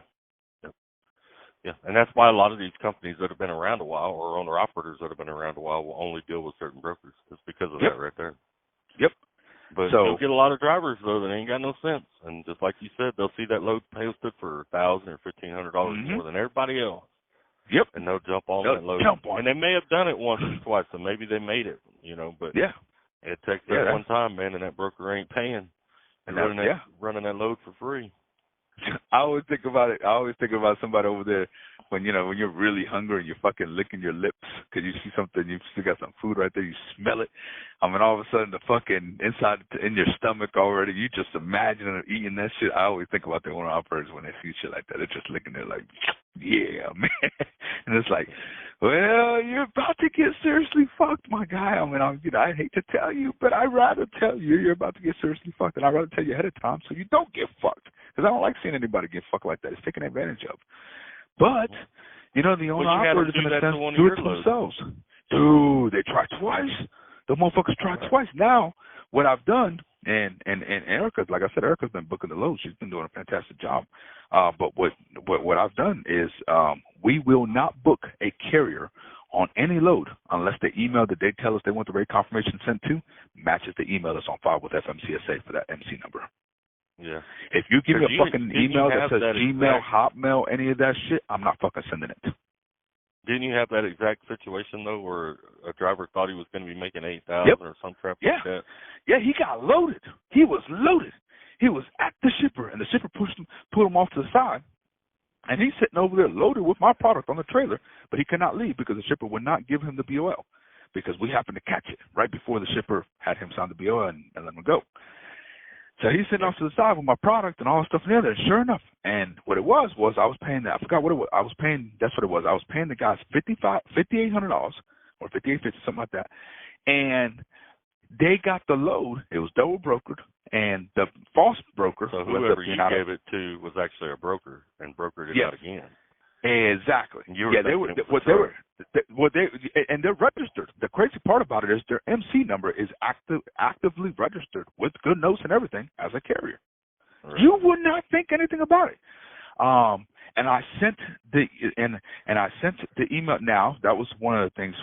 S2: Yeah, and that's why a lot of these companies that have been around a while, or owner-operators that have been around a while, will only deal with certain brokers. It's because of that right there.
S3: Yep.
S2: But you'll get a lot of drivers, though, that ain't got no sense. And just like you said, they'll see that load posted for $1,000 or $1,500 more than everybody else.
S3: Yep.
S2: And they'll jump on that load. And they may have done it once or twice, so maybe they made it, but it takes that one time, man, and that broker ain't paying. And running that load for free.
S3: I always think about it. I always think about somebody over there when you're really hungry and you're fucking licking your lips because you see something, you still got some food right there, you smell it. I mean, all of a sudden the fucking inside in your stomach already, you just imagine eating that shit. I always think about the owner operators when they see shit like that. They're just licking it like, yeah, man. And it's like, well, you're about to get seriously fucked, my guy. I mean, I hate to tell you, but I'd rather tell you you're about to get seriously fucked, and I'd rather tell you ahead of time so you don't get fucked. Because I don't like seeing anybody get fucked like that. It's taken advantage of. But, the owner operators in a sense do it to themselves. Dude, they try twice. The motherfuckers try twice. Now, what I've done, and Erica, like I said, Erica's been booking the loads. She's been doing a fantastic job. But what I've done is we will not book a carrier on any load unless the email that they tell us they want the rate confirmation sent to matches the email that's on file with FMCSA for that MC number.
S2: Yeah.
S3: If you give me a fucking email that says Gmail, Hotmail, any of that shit, I'm not fucking sending it.
S2: Didn't you have that exact situation, though, where a driver thought he was going to be making $8,000 or some crap like that? Yeah, he got loaded. He was loaded. He was at the shipper, and the shipper pulled him off to the side, and he's sitting over there loaded with my product on the trailer, but he could not leave because the shipper would not give him the BOL because we happened to catch it right before the shipper had him sign the BOL and let him go. So he's sitting off to the side with my product and all the stuff in there. And sure enough, and what it was I was paying that. I forgot what it was. I was paying. That's what it was. I was paying the guys $5,800 or $5,850, something like that. And they got the load. It was double brokered, and the false broker. So whoever you gave it to was actually a broker and brokered it out again.
S3: Exactly. They're registered. The crazy part about it is their MC number is actively registered with good notes and everything as a carrier. Right. You would not think anything about it. And I sent the email. Now that was one of the things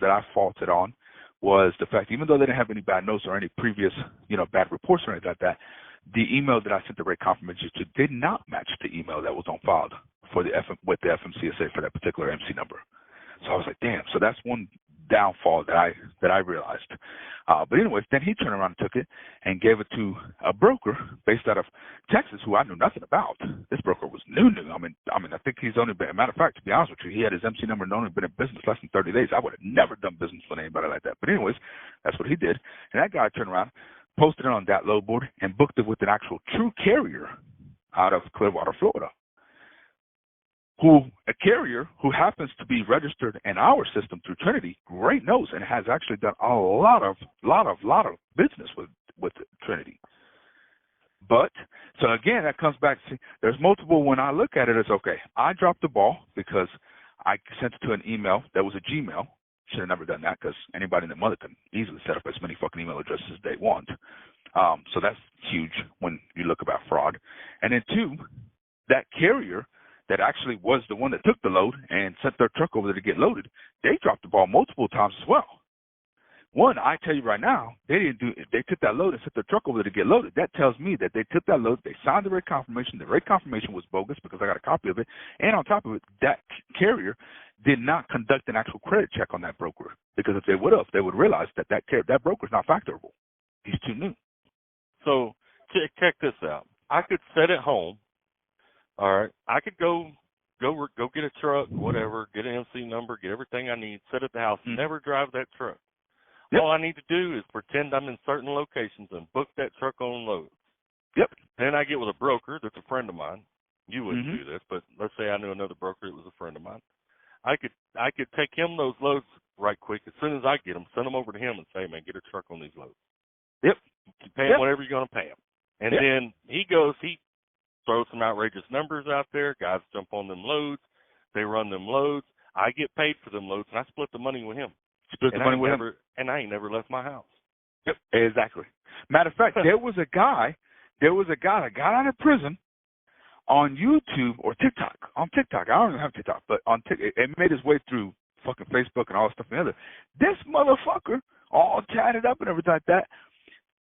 S3: that I faulted on was the fact, even though they didn't have any bad notes or any previous bad reports or anything like that, the email that I sent the rate confirmation to did not match the email that was on file with the FMCSA for that particular MC number. So I was like, damn. So that's one downfall that I realized. But anyways, then he turned around and took it and gave it to a broker based out of Texas who I knew nothing about. This broker was new. I mean, I think he's only been, matter of fact, to be honest with you, he had his MC number and only been in business less than 30 days. I would have never done business with anybody like that. But anyways, that's what he did. And that guy turned around, posted it on that load board, and booked it with an actual true carrier out of Clearwater, Florida. a carrier who happens to be registered in our system through Trinity, great knows, and has actually done a lot of business with Trinity. But, so again, that comes back to, there's multiple, when I look at it, it's okay, I dropped the ball because I sent it to an email that was a Gmail. Should have never done that because anybody in the mother can easily set up as many fucking email addresses as they want. So that's huge when you look about fraud. And then two, that carrier that actually was the one that took the load and sent their truck over there to get loaded, they dropped the ball multiple times as well. One, I tell you right now, they took that load and sent their truck over there to get loaded. That tells me that they took that load, they signed the rate confirmation. The rate confirmation was bogus because I got a copy of it. And on top of it, that carrier did not conduct an actual credit check on that broker, because if they would have, they would realize that broker's not factorable. He's too new.
S2: So check this out. I could sit at home. All right. I could go get a truck, whatever, get an MC number, get everything I need, sit at the house, never drive that truck. Yep. All I need to do is pretend I'm in certain locations and book that truck on load.
S3: Yep.
S2: Then I get with a broker that's a friend of mine. You wouldn't do this, but let's say I knew another broker that was a friend of mine. I could take him those loads right quick. As soon as I get them, send them over to him and say, man, get a truck on these loads.
S3: Yep.
S2: Pay him whatever you're going to pay him. And then he throws some outrageous numbers out there. Guys jump on them loads. They run them loads. I get paid for them loads, and I split the money with him. And I ain't never left my house.
S3: Yep, exactly. Matter of fact, there was a guy that got out of prison on YouTube or TikTok. On TikTok, I don't even have TikTok, but on TikTok, it made his way through fucking Facebook and all that stuff and other. This motherfucker, all tatted up and everything like that,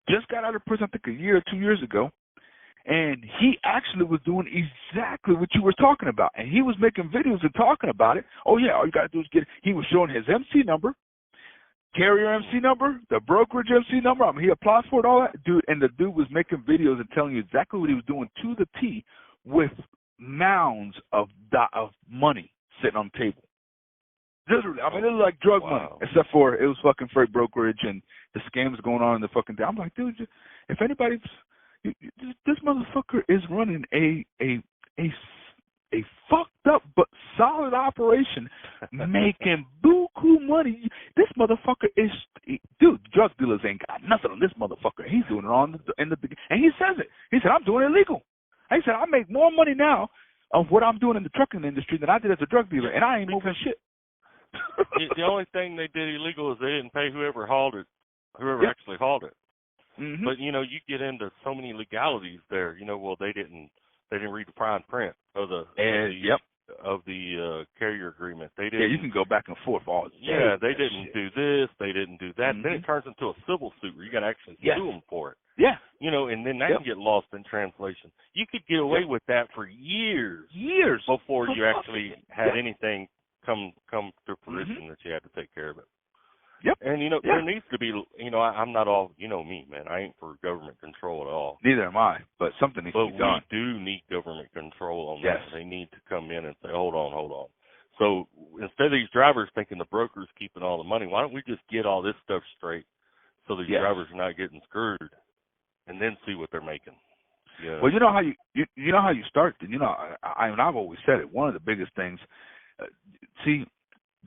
S3: just got out of prison, I think a year or 2 years ago, and he actually was doing exactly what you were talking about, and he was making videos and talking about it. Oh yeah, all you got to do is he was showing his MC number, carrier MC number, the brokerage MC number. I mean, he applied for it, all that, dude. And the dude was making videos and telling you exactly what he was doing to the T, with mounds of money sitting on the table. Literally, I mean, it was like drug money, except for it was fucking freight brokerage and the scams going on in the fucking day. I'm like, dude, if anybody's, this motherfucker is running a fucked up but solid operation, making buku money. This motherfucker is, dude, drug dealers ain't got nothing on this motherfucker. He's doing it on in the beginning, and he says it. He said, I'm doing it illegal. He said, I make more money now of what I'm doing in the trucking industry than I did as a drug dealer, and I ain't moving shit.
S2: The only thing they did illegal is they didn't pay whoever actually hauled it. Mm-hmm. But you get into so many legalities there. Well, they didn't read the fine print of the carrier agreement. They didn't.
S3: Yeah, you can go back and forth all day.
S2: Yeah, they didn't do this, they didn't do that. Then it turns into a civil suit where you got to actually sue them for it.
S3: Yeah.
S2: And then that can get lost in translation. You could get away with that for years before you actually had anything come to fruition that you had to take care of it.
S3: Yep.
S2: And there needs to be, I'm not all, me, man. I ain't for government control at all.
S3: Neither am I, but something needs to be done.
S2: But we do need government control on that. They need to come in and say, hold on. So instead of these drivers thinking the broker's keeping all the money, why don't we just get all this stuff straight so these drivers are not getting screwed, and then see what they're making? Yeah.
S3: Well, you know how you start. I've always said it. One of the biggest things, see.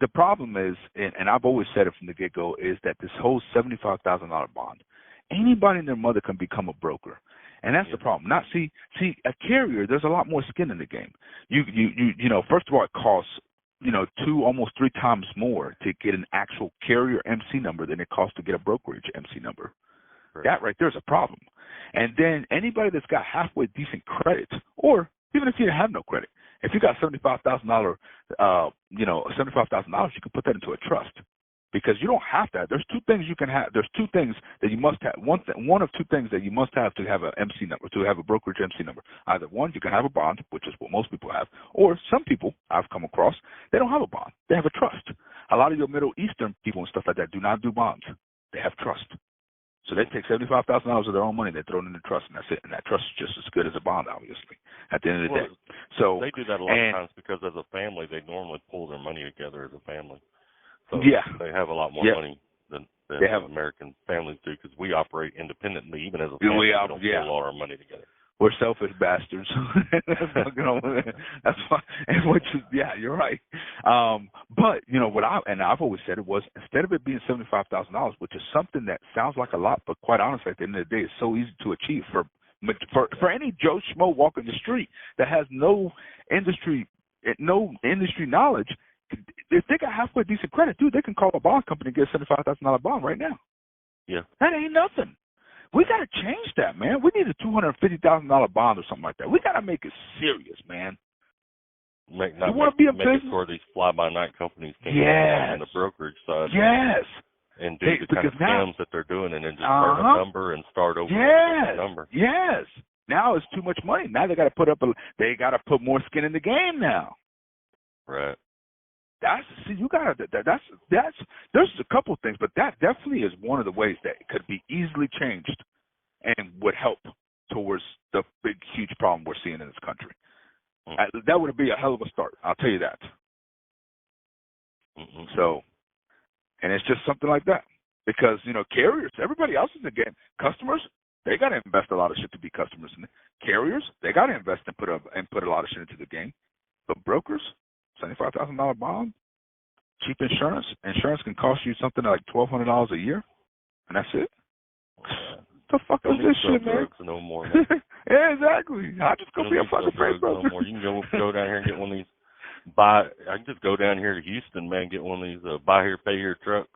S3: The problem is, and I've always said it from the get-go, is that this whole $75,000 bond, anybody and their mother can become a broker. And that's the problem. Not see a carrier, there's a lot more skin in the game. First of all, it costs, 2, almost 3 times more to get an actual carrier MC number than it costs to get a brokerage MC number. Right. That right there is a problem. And then anybody that's got halfway decent credit, or even if you have no credit, if you got $75,000, $75,000, you can put that into a trust, because you don't have that. There's 2 things you can have. There's 2 things that you must have. One of 2 things that you must have to have an MC number, to have a brokerage MC number. Either one, you can have a bond, which is what most people have, or some people I've come across, they don't have a bond. They have a trust. A lot of your Middle Eastern people and stuff like that do not do bonds. They have trust. So they take $75,000 of their own money, they throw it in the trust, and that's it. And that trust is just as good as a bond, obviously, at the end of the day. So
S2: they do that a lot of times because as a family, they normally pull their money together as a family. So they have a lot more money than American families do, because we operate independently, even as a family. We don't pull all our money together.
S3: We're selfish bastards. That's why, and which is, yeah, you're right. But you know what I've always said it was, instead of it being $75,000, which is something that sounds like a lot, but quite honestly, at the end of the day, it's so easy to achieve for any Joe Schmo walking the street that has no industry knowledge. If they got halfway decent credit, dude, they can call a bond company and get a $75,000 bond right now.
S2: Yeah,
S3: that ain't nothing. We got to change that, man. We need a $250,000 bond or something like that. We got to make it serious, man.
S2: You want to
S3: be a
S2: business? It for these fly-by-night companies can on the brokerage side.
S3: Yes.
S2: And do the kind of scams that they're doing, and then just burn a number and start over with a number.
S3: Yes. Now it's too much money. Now they got to put more skin in the game now.
S2: Right.
S3: There's a couple of things, but that definitely is one of the ways that it could be easily changed and would help towards the big, huge problem we're seeing in this country. That would be a hell of a start. I'll tell you that. So, and it's just something like that because, you know, carriers, everybody else is in the game. Customers, they got to invest a lot of shit to be customers. And carriers, they got to invest and put a lot of shit into the game. But brokers, $75,000 bond, cheap insurance. Insurance can cost you something like $1,200 a year, and that's it. The fuck is this shit, man?
S2: No more, man.
S3: Yeah, exactly. I just go be a fucking freight broker.
S2: No you can go down here and get one of these. I can just go down here to Houston, man, get one of these buy here, pay here trucks.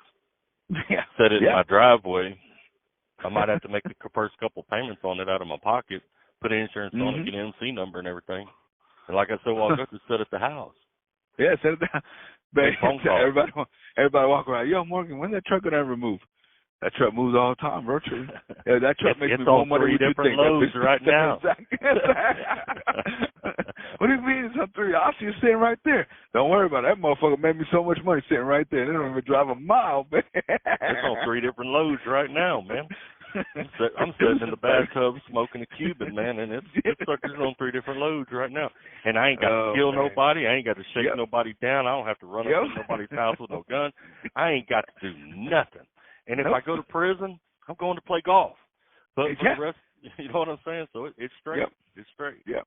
S3: Yeah.
S2: Set it in my driveway. I might have to make the first couple payments on it out of my pocket, put insurance on it, get an MC number and everything. And like I said, I'll just set at the house.
S3: Yeah, set it down. Everybody walk around. Yo, Morgan, when's that truck gonna ever move? That truck moves all the time, virtually. Yeah, that truck makes me more money.
S2: It's on 3 different loads right now.
S3: What do you mean it's on 3? I see it sitting right there. Don't worry about it. That motherfucker made me so much money sitting right there. They don't even drive a mile, man.
S2: It's on 3 different loads right now, man. I'm sitting in the bathtub smoking a Cuban, man, and it's sucker's on 3 different loads right now. And I ain't got to kill nobody. I ain't got to shake nobody down. I don't have to run up to nobody's house with no gun. I ain't got to do nothing. And if I go to prison, I'm going to play golf. But for the rest, you know what I'm saying? So it's straight. It's straight.
S3: Yeah.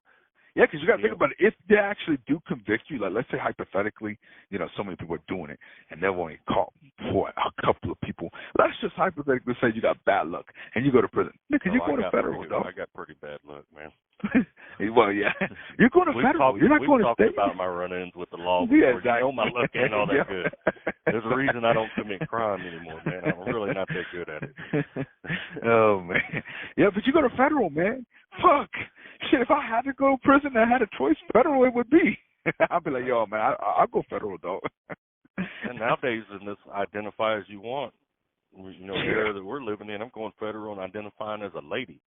S3: Yeah, because you got to think about it. If they actually do convict you, like let's say hypothetically, you know, so many people are doing it, and they've only caught for a couple of people. Let's just hypothetically say you got bad luck and you go to prison. Because you're going to federal, though.
S2: I got pretty bad luck, man.
S3: Well, yeah, you're going to federal. You're not going to state.
S2: We've talked about my run-ins with the law before.
S3: Yeah, exactly.
S2: You know, my luck ain't all that good. There's a reason I don't commit crime anymore, man. I'm really not that good at it.
S3: Oh man, yeah, but you go to federal, man. Fuck. Shit, if I had to go to prison and I had a choice, federal it would be. I'd be like, yo, man, I'll go federal, though.
S2: And nowadays, in this identify as you want, you know, the era that we're living in, I'm going federal and identifying as a lady.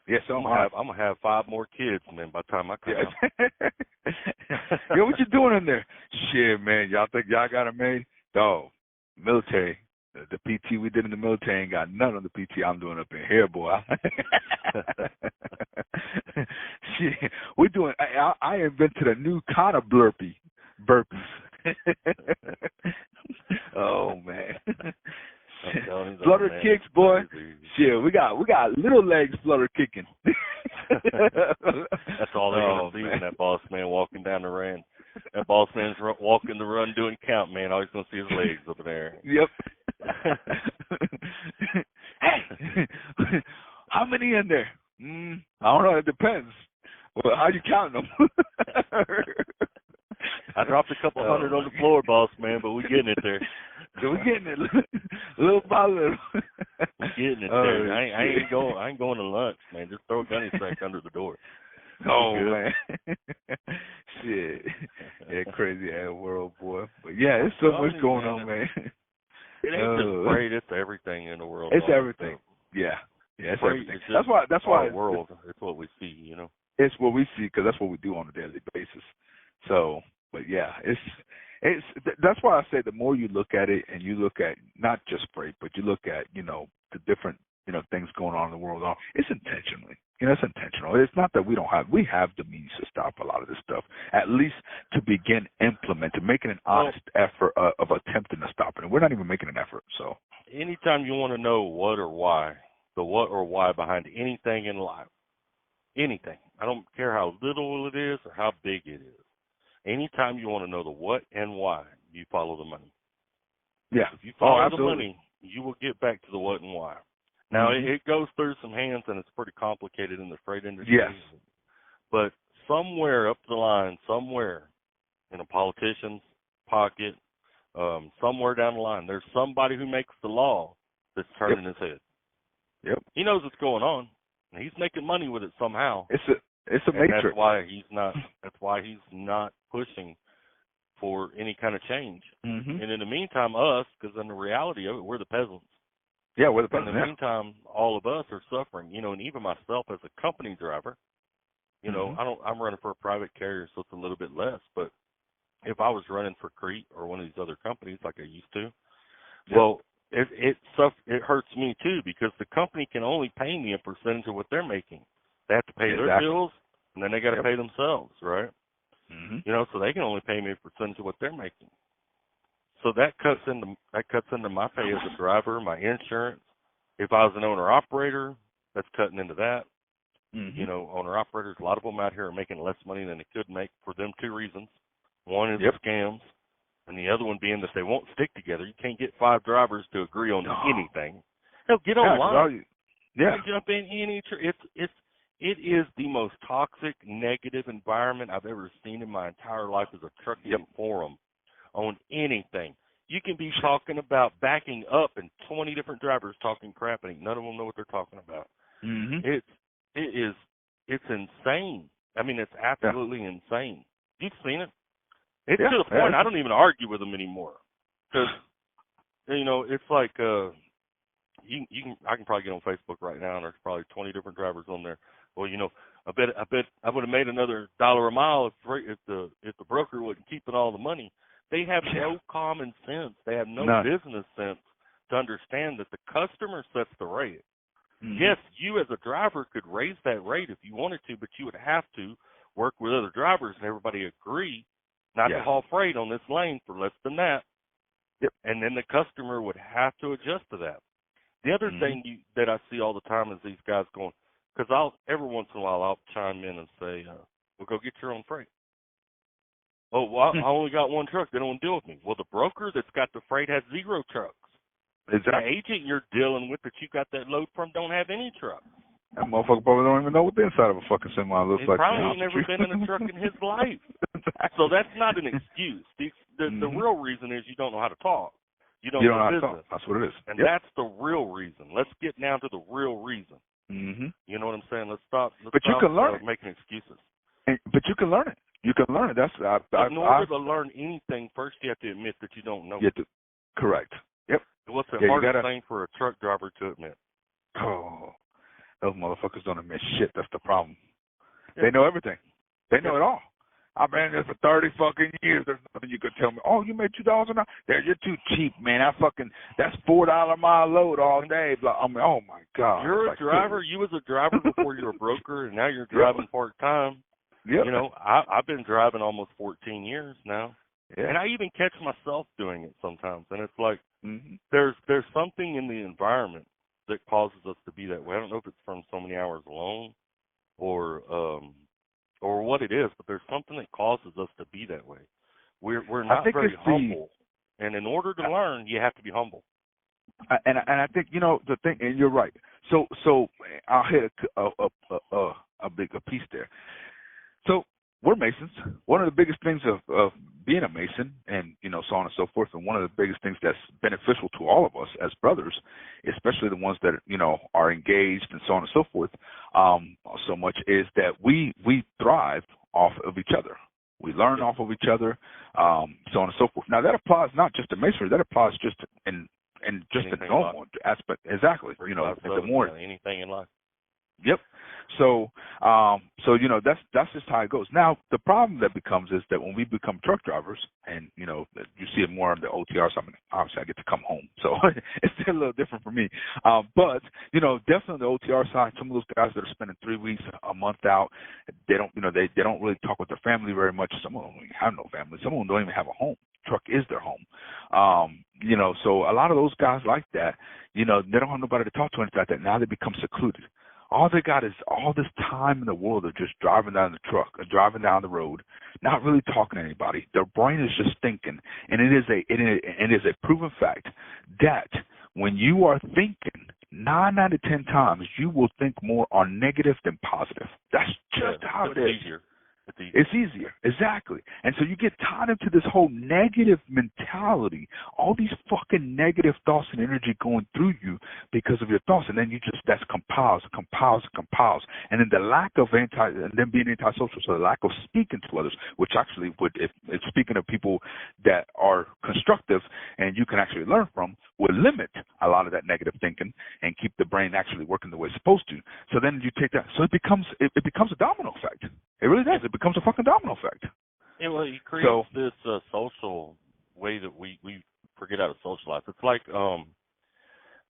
S3: Yes, I'm
S2: gonna have 5 more kids, man, by the time I come out.
S3: Yo, what you doing in there? Shit, man, y'all think y'all got it made? Dog, military. The PT we did in the military ain't got none of the PT I'm doing up in here, boy. Shit, we're doing. I invented a new kind of burpees. Oh man, flutter kicks, boy. Shit, we got little legs flutter kicking.
S2: That's all they're gonna see when that boss man walking down the run. That boss man's walking the run doing count, man. All he's gonna see his legs over there.
S3: Yep. Hey, how many in there? I don't know. It depends. Well, how you counting them?
S2: I dropped a couple hundred on the floor, boss man, but we're getting it there.
S3: So we're getting it little by little.
S2: We're getting it there. I ain't going to lunch, man. Just throw a gunny sack under the door.
S3: Oh man. Shit. Yeah, crazy ass world, boy. But yeah, there's so much going on, man.
S2: It ain't just freight, it's everything in the world.
S3: It's everything. Yeah, it's everything. That's why
S2: our world. It's what we see, you know.
S3: It's what we see because that's what we do on a daily basis. So, but yeah, it's that's why I say the more you look at it, and you look at not just freight, but you look at, you know, the different, you know, things going on in the world. It's intentionally. You know, it's intentional. It's not that we have the means to stop a lot of this stuff, at least to begin implementing, making an honest effort of attempting to stop it. And we're not even making an effort. So
S2: anytime you want to know what or why, the what or why behind anything in life, anything. I don't care how little it is or how big it is. Anytime you want to know the what and why, you follow the money.
S3: Yeah.
S2: If you follow the
S3: absolutely.
S2: money, you will get back to the what and why. Now, it goes through some hands, and it's pretty complicated in the freight industry.
S3: Yes.
S2: But somewhere up the line, somewhere in a politician's pocket, somewhere down the line, there's somebody who makes the law that's turning his head.
S3: Yep.
S2: He knows what's going on, and he's making money with it somehow.
S3: It's a matrix.
S2: That's why he's not. That's why he's not pushing for any kind of change. And in the meantime, us, because in the reality of it, we're the peasants.
S3: Yeah, we're the peasants.
S2: In the meantime, all of us are suffering. You know, and even myself as a company driver, you know, I'm running for a private carrier, so it's a little bit less. But if I was running for Crete or one of these other companies like I used to, well, it hurts me too, because the company can only pay me a percentage of what they're making. They have to pay their bills, and then they got to pay themselves, right? You know, so they can only pay me a percentage of what they're making. So that cuts into my pay as a driver, my insurance. If I was an owner operator, that's cutting into that. You know, owner operators, a lot of them out here are making less money than they could make for them two reasons. One is scams, and the other one being that they won't stick together. You can't get 5 drivers to agree on anything. Hell, get online. Jump in any. It is the most toxic, negative environment I've ever seen in my entire life as a trucking forum on anything. You can be talking about backing up and 20 different drivers talking crap, and none of them know what they're talking about. It's insane. I mean, it's absolutely insane. You've seen it. It's to the point I don't even argue with them anymore, because you know, it's like I can probably get on Facebook right now, and there's probably 20 different drivers on there. Well, you know, I bet I would have made another $1 a mile if the broker wasn't keeping all the money. They have no common sense. They have no business sense to understand that the customer sets the rate. Yes, you as a driver could raise that rate if you wanted to, but you would have to work with other drivers and everybody agree not to haul freight on this lane for less than that. And then the customer would have to adjust to that. The other thing that I see all the time is these guys going, because every once in a while I'll chime in and say, well, go get your own freight. Oh, well, I only got one truck. They don't want to deal with me. Well, the broker that's got the freight has 0 trucks.
S3: Exactly.
S2: The agent you're dealing with that you got that load from don't have any trucks.
S3: That motherfucker probably don't even know what the inside of a fucking semi looks like.
S2: He probably ain't never been in a truck in his life. So that's not an excuse. The real reason is you don't know how to talk. You don't know how to talk.
S3: That's what it is.
S2: And that's the real reason. Let's get down to the real reason. You know what I'm saying? Let's stop
S3: you can learn it.
S2: Making excuses.
S3: But you can learn it. You can learn it.
S2: In order to learn anything, first you have to admit that you don't know.
S3: Correct. Yep.
S2: What's the hardest thing for a truck driver to admit?
S3: Oh, those motherfuckers don't admit shit. That's the problem. They know everything. They know it all. I've been in this for 30 fucking years. There's nothing you could tell me. Oh, you made $2 an hour? You're too cheap, man. That's $4 a mile load all day. I mean, oh my God.
S2: You're a driver. You was a driver before you were a broker, and now you're driving part time. You know, I've been driving almost 14 years now, and I even catch myself doing it sometimes. And it's like there's something in the environment that causes us to be that way. I don't know if it's from so many hours alone, or what it is, but there's something that causes us to be that way. We're not very humble, and in order to learn, you have to be humble.
S3: And I think, you know, the thing, and you're right. So I'll hit a piece there. So we're Masons. One of the biggest things of being a Mason, and you know, so on and so forth, and one of the biggest things that's beneficial to all of us as brothers, especially the ones that, you know, are engaged and so on and so forth, so much, is that we thrive off of each other. We learn off of each other, so on and so forth. Now that applies not just to masonry, that applies just in just the normal aspect. Exactly. You know, the more
S2: anything in life.
S3: Yep. So you know, that's just how it goes. Now the problem that becomes is that when we become truck drivers, and you know, you see it more on the OTR side. I mean, obviously I get to come home, so it's still a little different for me. But you know, definitely on the OTR side, some of those guys that are spending 3 weeks, a month out, they don't really talk with their family very much. Some of them don't even have no family. Some of them don't even have a home. Truck is their home. You know, so a lot of those guys like that, you know, they don't have nobody to talk to anything like that. Now they become secluded. All they got is all this time in the world of just driving down the truck, driving down the road, not really talking to anybody. Their brain is just thinking, and it is a proven fact that when you are thinking, 9 out of 10 times you will think more on negative than positive. That's just how it is.
S2: Easier.
S3: It's easier, exactly. And so you get tied into this whole negative mentality, all these fucking negative thoughts and energy going through you because of your thoughts, and then that compiles. And then the lack of being antisocial, so the lack of speaking to others, which actually if speaking of people that are constructive and you can actually learn from, would limit a lot of that negative thinking and keep the brain actually working the way it's supposed to. So then you take that, so it becomes a domino effect. It really does. It becomes a fucking domino effect.
S2: Yeah, well, it creates this social way that we forget how to socialize. It's like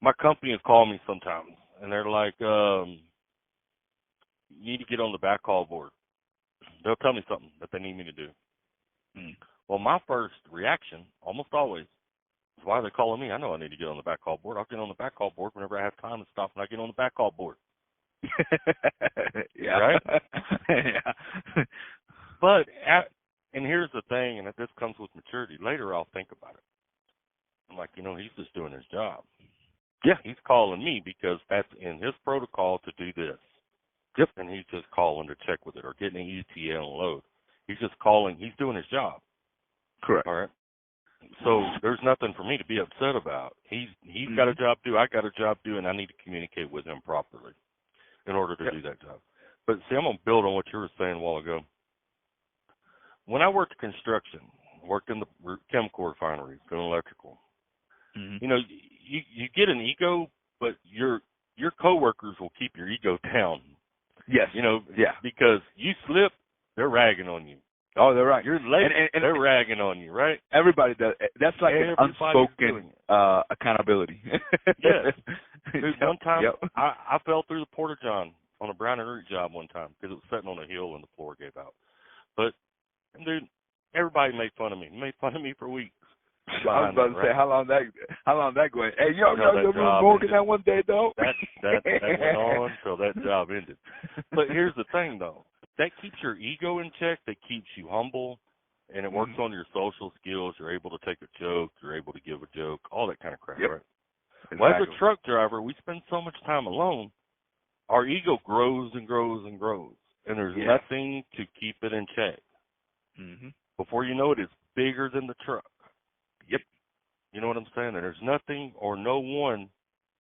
S2: my company will call me sometimes, and they're like, you need to get on the back call board. They'll tell me something that they need me to do. Well, my first reaction, almost always, is, why are they calling me? I know I need to get on the back call board. I'll get on the back call board whenever I have time to stop, and I get on the back call board.
S3: Yeah.
S2: Right?
S3: Yeah.
S2: But, and here's the thing, and this comes with maturity. Later I'll think about it. I'm like, he's just doing his job.
S3: Yeah.
S2: He's calling me because that's in his protocol to do this.
S3: Yep.
S2: And he's just calling to check with it or getting an ETL load. He's just calling. He's doing his job.
S3: Correct.
S2: All right? So there's nothing for me to be upset about. He's got a job to do. I got a job to do, and I need to communicate with him properly in order to do that job. But see, I'm going to build on what you were saying a while ago. When I worked construction, worked in the chemical refineries, doing electrical, you get an ego, but your coworkers will keep your ego down.
S3: Yes.
S2: Because you slip, they're ragging on you.
S3: Oh, they're right.
S2: You're late, and they're ragging on you, right?
S3: Everybody does. That's like an unspoken accountability.
S2: Yes. Dude, one time, I fell through the porta-john on a Brown and Root job one time because it was sitting on a hill and the floor gave out. But, dude, everybody made fun of me. Made fun of me for weeks.
S3: I was about to say, how long that going? Hey, you were working that one day, though?
S2: That went on until that job ended. But here's the thing, though. That keeps your ego in check. That keeps you humble, and it works on your social skills. You're able to take a joke. You're able to give a joke, all that kind of crap, right? Exactly. Well, as a truck driver, we spend so much time alone, our ego grows and grows and grows, and there's nothing to keep it in check. Before you know it, it's bigger than the truck. Yep. You know what I'm saying? And there's nothing or no one,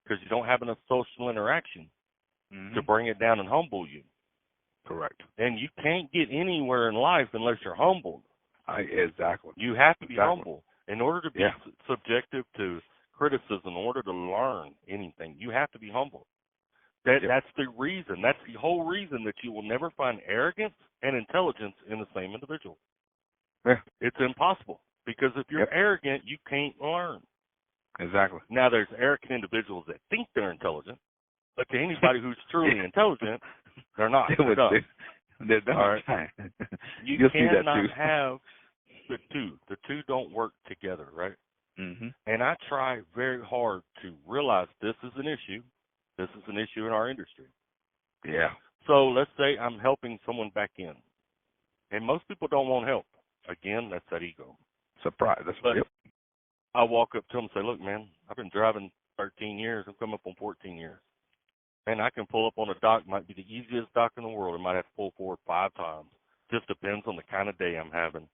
S2: because you don't have enough social interaction to bring it down and humble you.
S3: Correct.
S2: And you can't get anywhere in life unless you're humbled.
S3: Exactly.
S2: You have to be humble. In order to be subjective to criticism, in order to learn anything, you have to be humble. That's the reason. That's the whole reason that you will never find arrogance and intelligence in the same individual.
S3: Yeah.
S2: It's impossible. Because if you're arrogant, you can't learn.
S3: Exactly.
S2: Now, there's arrogant individuals that think they're intelligent, but to anybody who's truly intelligent, they're not. They're dumb.
S3: They're dumb.
S2: All right. You cannot have the two. The two don't work together, right? And I try very hard to realize this is an issue. This is an issue in our industry.
S3: Yeah.
S2: So let's say I'm helping someone back in, and most people don't want help. Again, that's that ego.
S3: Surprise.
S2: But I walk up to him and say, look, man, I've been driving 13 years. I'm coming up on 14 years. And I can pull up on a dock. Might be the easiest dock in the world. I might have to pull forward 5 times. Just depends on the kind of day I'm having.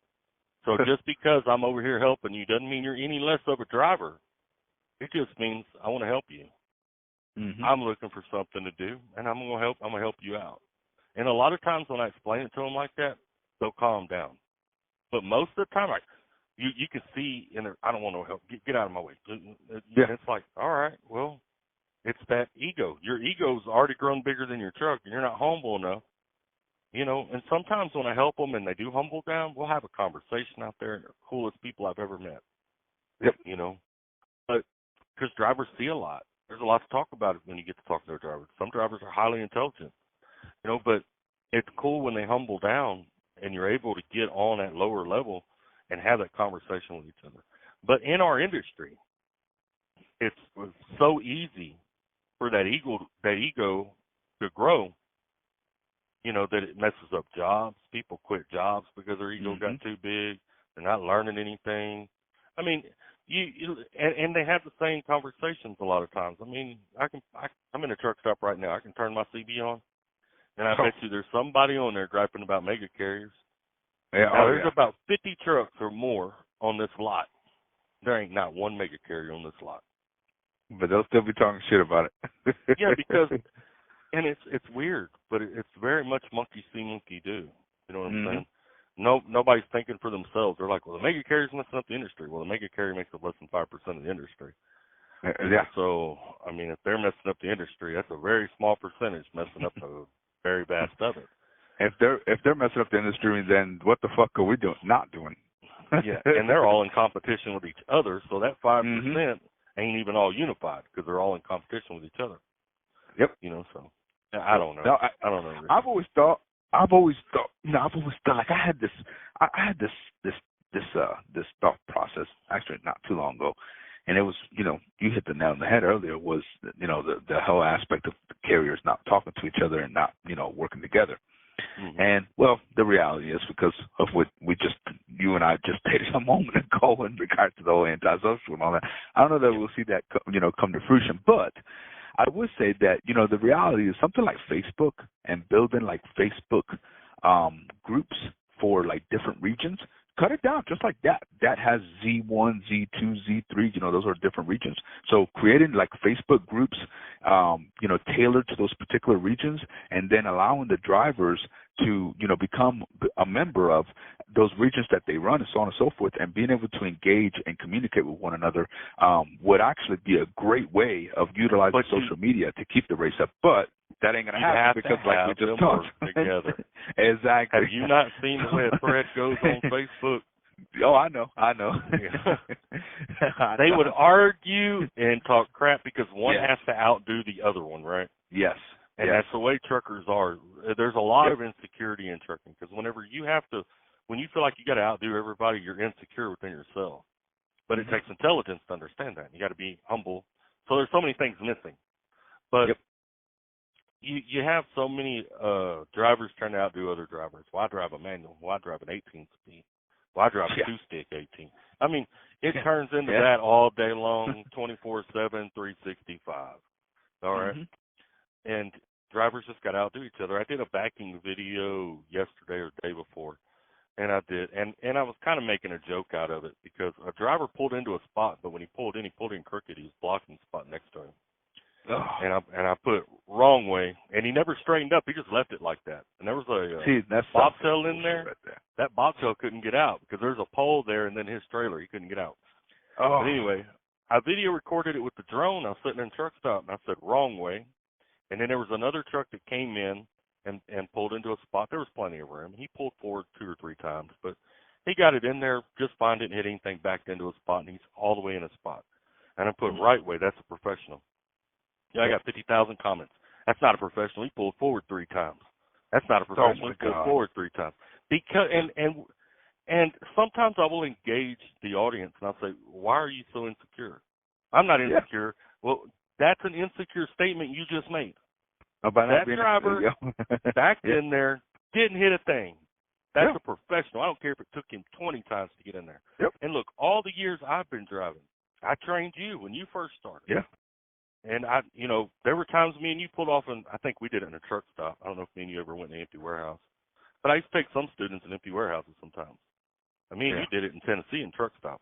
S2: So just because I'm over here helping you doesn't mean you're any less of a driver. It just means I want to help you. I'm looking for something to do, and I'm going to help you out. And a lot of times when I explain it to them like that, they'll calm down. But most of the time, you can see in their, I don't want no help. Get out of my way. It's like, all right, well, it's that ego. Your ego's already grown bigger than your truck, and you're not humble enough. And sometimes when I help them and they do humble down, we'll have a conversation out there, and they're the coolest people I've ever met.
S3: Yep.
S2: But because drivers see a lot. There's a lot to talk about when you get to talk to their drivers. Some drivers are highly intelligent, but it's cool when they humble down and you're able to get on that lower level and have that conversation with each other. But in our industry, it's so easy for that ego to grow, that it messes up jobs. People quit jobs because their ego got too big. They're not learning anything. I mean, and they have the same conversations a lot of times. I mean, I'm in a truck stop right now. I can turn my CB on, and I bet you there's somebody on there griping about mega carriers.
S3: Yeah,
S2: now, there's about 50 trucks or more on this lot. There ain't not one mega carrier on this lot.
S3: But they'll still be talking shit about it.
S2: Yeah, because, and it's weird, but it's very much monkey see, monkey do. You know what I'm saying? Nobody's thinking for themselves. They're like, well, the mega carrier's messing up the industry. Well, the mega carrier makes up less than 5% of the industry.
S3: Yeah.
S2: So, I mean, if they're messing up the industry, that's a very small percentage messing up the very vast of it.
S3: If they're messing up the industry, then what the fuck are we not doing?
S2: Yeah, and they're all in competition with each other, so that 5% ain't even all unified because they're all in competition with each other.
S3: Yep.
S2: So I don't know.
S3: No,
S2: I don't know.
S3: I've always thought, like I had this thought process actually not too long ago, and it was, you hit the nail on the head earlier, was, the whole aspect of the carriers not talking to each other and not, working together. And, well, the reality is, because of what you and I just stated a moment ago in regards to the whole antisocial and all that, I don't know that we'll see that, come to fruition. But I would say that, the reality is something like Facebook and building like Facebook groups for like different regions, cut it down just like that. That has Z1, Z2, Z3, those are different regions. So creating like Facebook groups, tailored to those particular regions, and then allowing the drivers to, become a member of those regions that they run, and so on and so forth, and being able to engage and communicate with one another would actually be a great way of utilizing social media to keep the race up. But that ain't going to happen because, like we just talked,
S2: together.
S3: Exactly.
S2: Have you not seen the way a thread goes on Facebook?
S3: Oh, I know.
S2: Yeah. They would argue and talk crap because one has to outdo the other one, right?
S3: Yes.
S2: And that's the way truckers are. There's a lot of insecurity in trucking because when you feel like you got to outdo everybody, you're insecure within yourself. But it takes intelligence to understand that. You got to be humble. So there's so many things missing. But you have so many drivers trying to outdo other drivers. Why drive a manual? Why drive an 18-speed? Why drive a two-stick 18? I mean, it turns into that all day long, 24/7, 365. All right? And drivers just got to outdo each other. I did a backing video yesterday or the day before, and I did. And I was kind of making a joke out of it because a driver pulled into a spot, but when he pulled in crooked. He was blocking the spot next to him. And I put wrong way, and he never straightened up. He just left it like that. And there was a bobtail in there.
S3: Right.
S2: That bobtail couldn't get out because there's a pole there, and then his trailer. He couldn't get out. But anyway, I video recorded it with the drone. I was sitting in a truck stop, and I said wrong way. And then there was another truck that came in and pulled into a spot. There was plenty of room. He pulled forward 2 or 3 times, but he got it in there just fine. Didn't hit anything, backed into a spot, and he's all the way in a spot. And I put right way. That's a professional. Yeah, I got 50,000 comments. That's not a professional. He pulled forward 3 times. That's not a professional. He pulled forward 3 times. Because and sometimes I will engage the audience and I'll say, "Why are you so insecure?" I'm not insecure. Well, that's an insecure statement you just made. That driver backed in there, didn't hit a thing. That's a professional. I don't care if it took him 20 times to get in there. And look, all the years I've been driving, I trained you when you first started. And there were times me and you pulled off, and I think we did it in a truck stop. I don't know if me and you ever went in an empty warehouse. But I used to take some students in empty warehouses sometimes. I mean, you did it in Tennessee in truck stop.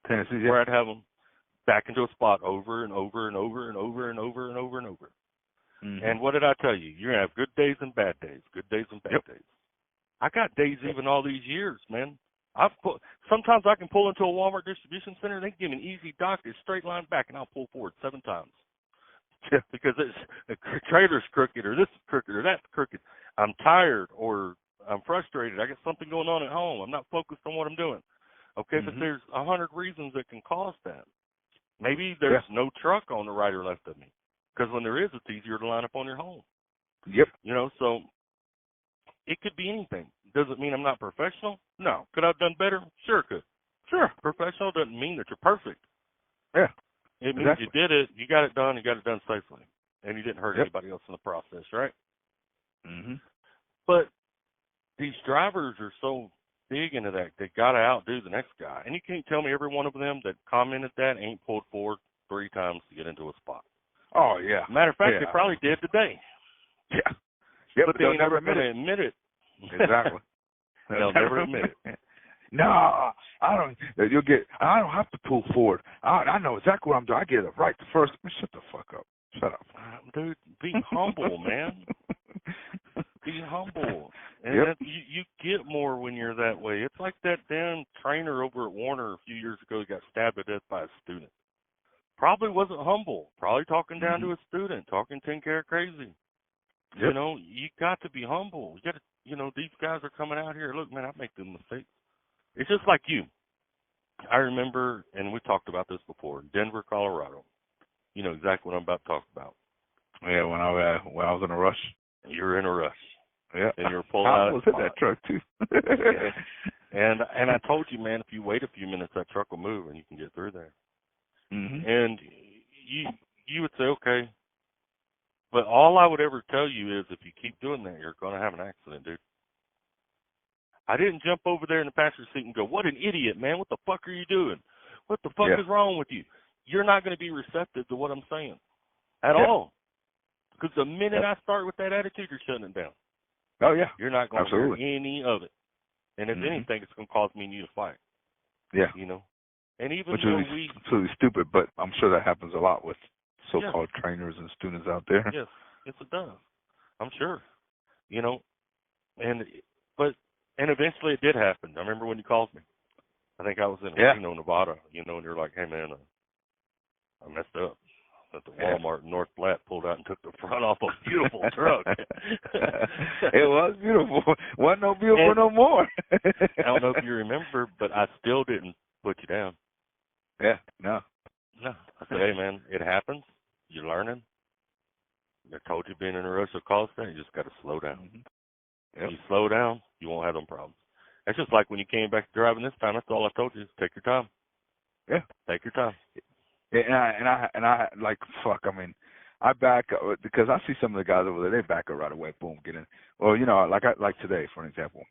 S2: Where I'd have them back into a spot over and over and over and over and over and over and over. And what did I tell you? You're going to have good days and bad days, good days and bad days. I got days even all these years, man. Sometimes I can pull into a Walmart distribution center. They can give me an easy dock, a straight line back, and I'll pull forward 7 times. Because the trailer's crooked or this is crooked or that's crooked. I'm tired or I'm frustrated. I got something going on at home. I'm not focused on what I'm doing. Okay, but there's 100 reasons that can cause that. Maybe there's no truck on the right or left of me. Because when there is, it's easier to line up on your home. So it could be anything. Does it mean I'm not professional? No. Could I have done better? Sure could. Sure. Professional doesn't mean that you're perfect. It means you did it, you got it done safely. and you didn't hurt
S3: Yep.
S2: anybody else in the process, right?
S3: Mm-hmm.
S2: But these drivers are so big into that, they got to outdo the next guy. And you can't tell me every one of them that commented that ain't pulled forward 3 times to get into a spot.
S3: Oh, yeah.
S2: Matter of fact, they probably did today.
S3: Yeah. Yep,
S2: but they're never going to admit it.
S3: Exactly.
S2: They'll never admit it.
S3: No, I don't. I don't have to pull forward. I know exactly what I'm doing. I get it right the first. Shut the fuck up. Shut up.
S2: Dude, be humble, man. Be humble. And
S3: Yep.
S2: you get more when you're that way. It's like that damn trainer over at Warner a few years ago who got stabbed to death by a student. Probably wasn't humble. Probably talking down to a student, talking 10 karat crazy.
S3: Yep.
S2: You know, you got to be humble. You got to, you know, these guys are coming out here. Look, man, I make them mistakes. It's just like you. I remember, and we talked about this before, Denver, Colorado. You know exactly what I'm about to talk about.
S3: Yeah, when I was in a rush.
S2: You were in a rush.
S3: Yeah.
S2: And you were pulling out.
S3: I was in that truck too.
S2: Yeah. And I told you, man, if you wait a few minutes, that truck will move and you can get through there.
S3: Mm-hmm.
S2: And you would say, okay. But all I would ever tell you is if you keep doing that, you're going to have an accident, dude. I didn't jump over there in the passenger seat and go, what an idiot, man. What the fuck are you doing? What the fuck is wrong with you? You're not going to be receptive to what I'm saying at all. Because the minute I start with that attitude, you're shutting it down.
S3: Oh, yeah.
S2: You're not going to hear any of it. And if anything, it's going to cause me and you to fight.
S3: Yeah.
S2: You know? And even
S3: which
S2: though
S3: is absolutely stupid, but I'm sure that happens a lot with so-called trainers and students out there.
S2: Yes, it does. I'm sure. You know, and eventually it did happen. I remember when you called me. I think I was in Reno, Nevada, you know, and you're like, hey, man, I messed up. At the Walmart in North Platte, pulled out and took the front off a beautiful truck.
S3: It was beautiful. Wasn't no beautiful no more.
S2: I don't know if you remember, but I still didn't put you down.
S3: Yeah, no.
S2: I said, hey, man, it happens. You're learning. I told you being in a rush will cause that. You just got to slow down.
S3: Mm-hmm. Yep.
S2: You slow down, you won't have them problems. That's just like when you came back to driving this time. That's all I told you. Take your time.
S3: Yeah.
S2: Take your time.
S3: Yeah, and I like, fuck, I mean, I back up because I see some of the guys over there, they back up right away, boom, get in. Well, you know, like today, for an example.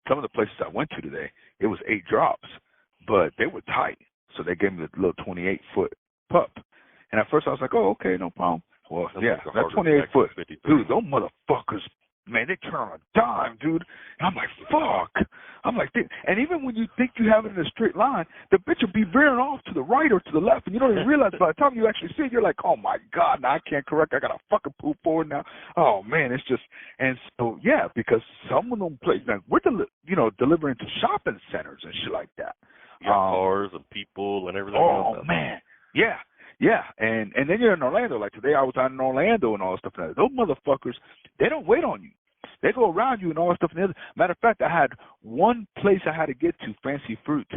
S3: Some of the places I went to today, it was 8 drops, but they were tight. So they gave me the little 28-foot pup. And at first I was like, oh, okay, no problem. Well, that 28-foot, dude, those motherfuckers, man, they turn on a dime, dude. And I'm like, fuck. I'm like, and even when you think you have it in a straight line, the bitch will be veering off to the right or to the left, and you don't even realize by the time you actually see it, you're like, oh my God, now I can't correct. I got to fucking poop forward now. Oh man, it's just, and so yeah, because some of them places, now we're delivering to shopping centers and shit like that.
S2: Cars and people and everything.
S3: Oh man, yeah. Yeah, and then you're in Orlando. Like today, I was out in Orlando and all that stuff. Those motherfuckers, they don't wait on you. They go around you and all that stuff. Matter of fact, I had one place I had to get to, Fancy Fruit,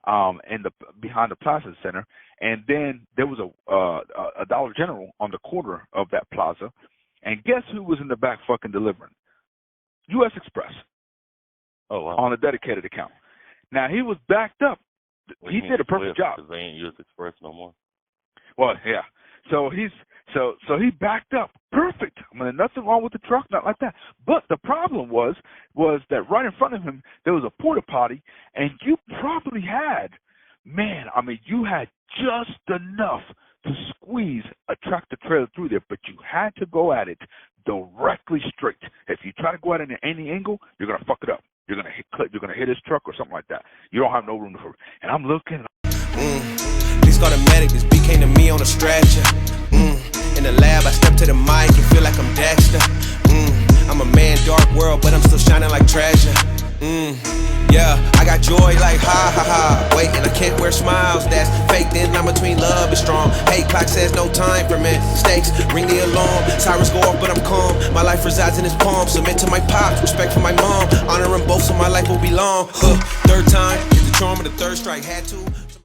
S3: behind the Plaza Center, and then there was a Dollar General on the corner of that plaza, and guess who was in the back fucking delivering? U.S. Express.
S2: Oh wow.
S3: On a dedicated account. Now he was backed up. He did a perfect job.
S2: Because they ain't U.S. Express no more.
S3: Well, yeah. So he backed up. Perfect. I mean, nothing wrong with the truck, not like that. But the problem was that right in front of him there was a porta potty, and you probably had, you had just enough to squeeze a tractor trailer through there, but you had to go at it directly straight. If you try to go at it in any angle, you're gonna fuck it up. You're gonna hit his truck or something like that. You don't have no room for it. And I'm looking.
S1: Please call the medic. This beat came to me on a stretcher. In the lab, I step to the mic and feel like I'm Dexter. I'm a man, dark world, but I'm still shining like treasure. Yeah, I got joy like ha ha ha. Wait, and I can't wear smiles. That's fake. Then I'm between love and strong. Hate clock says no time for mistakes. Ring the alarm. Sirens go off, but I'm calm. My life resides in his palm. Submit to my pops. Respect for my mom. Honor them both, so my life will be long. Third time, hit the charm of the third strike. Had to.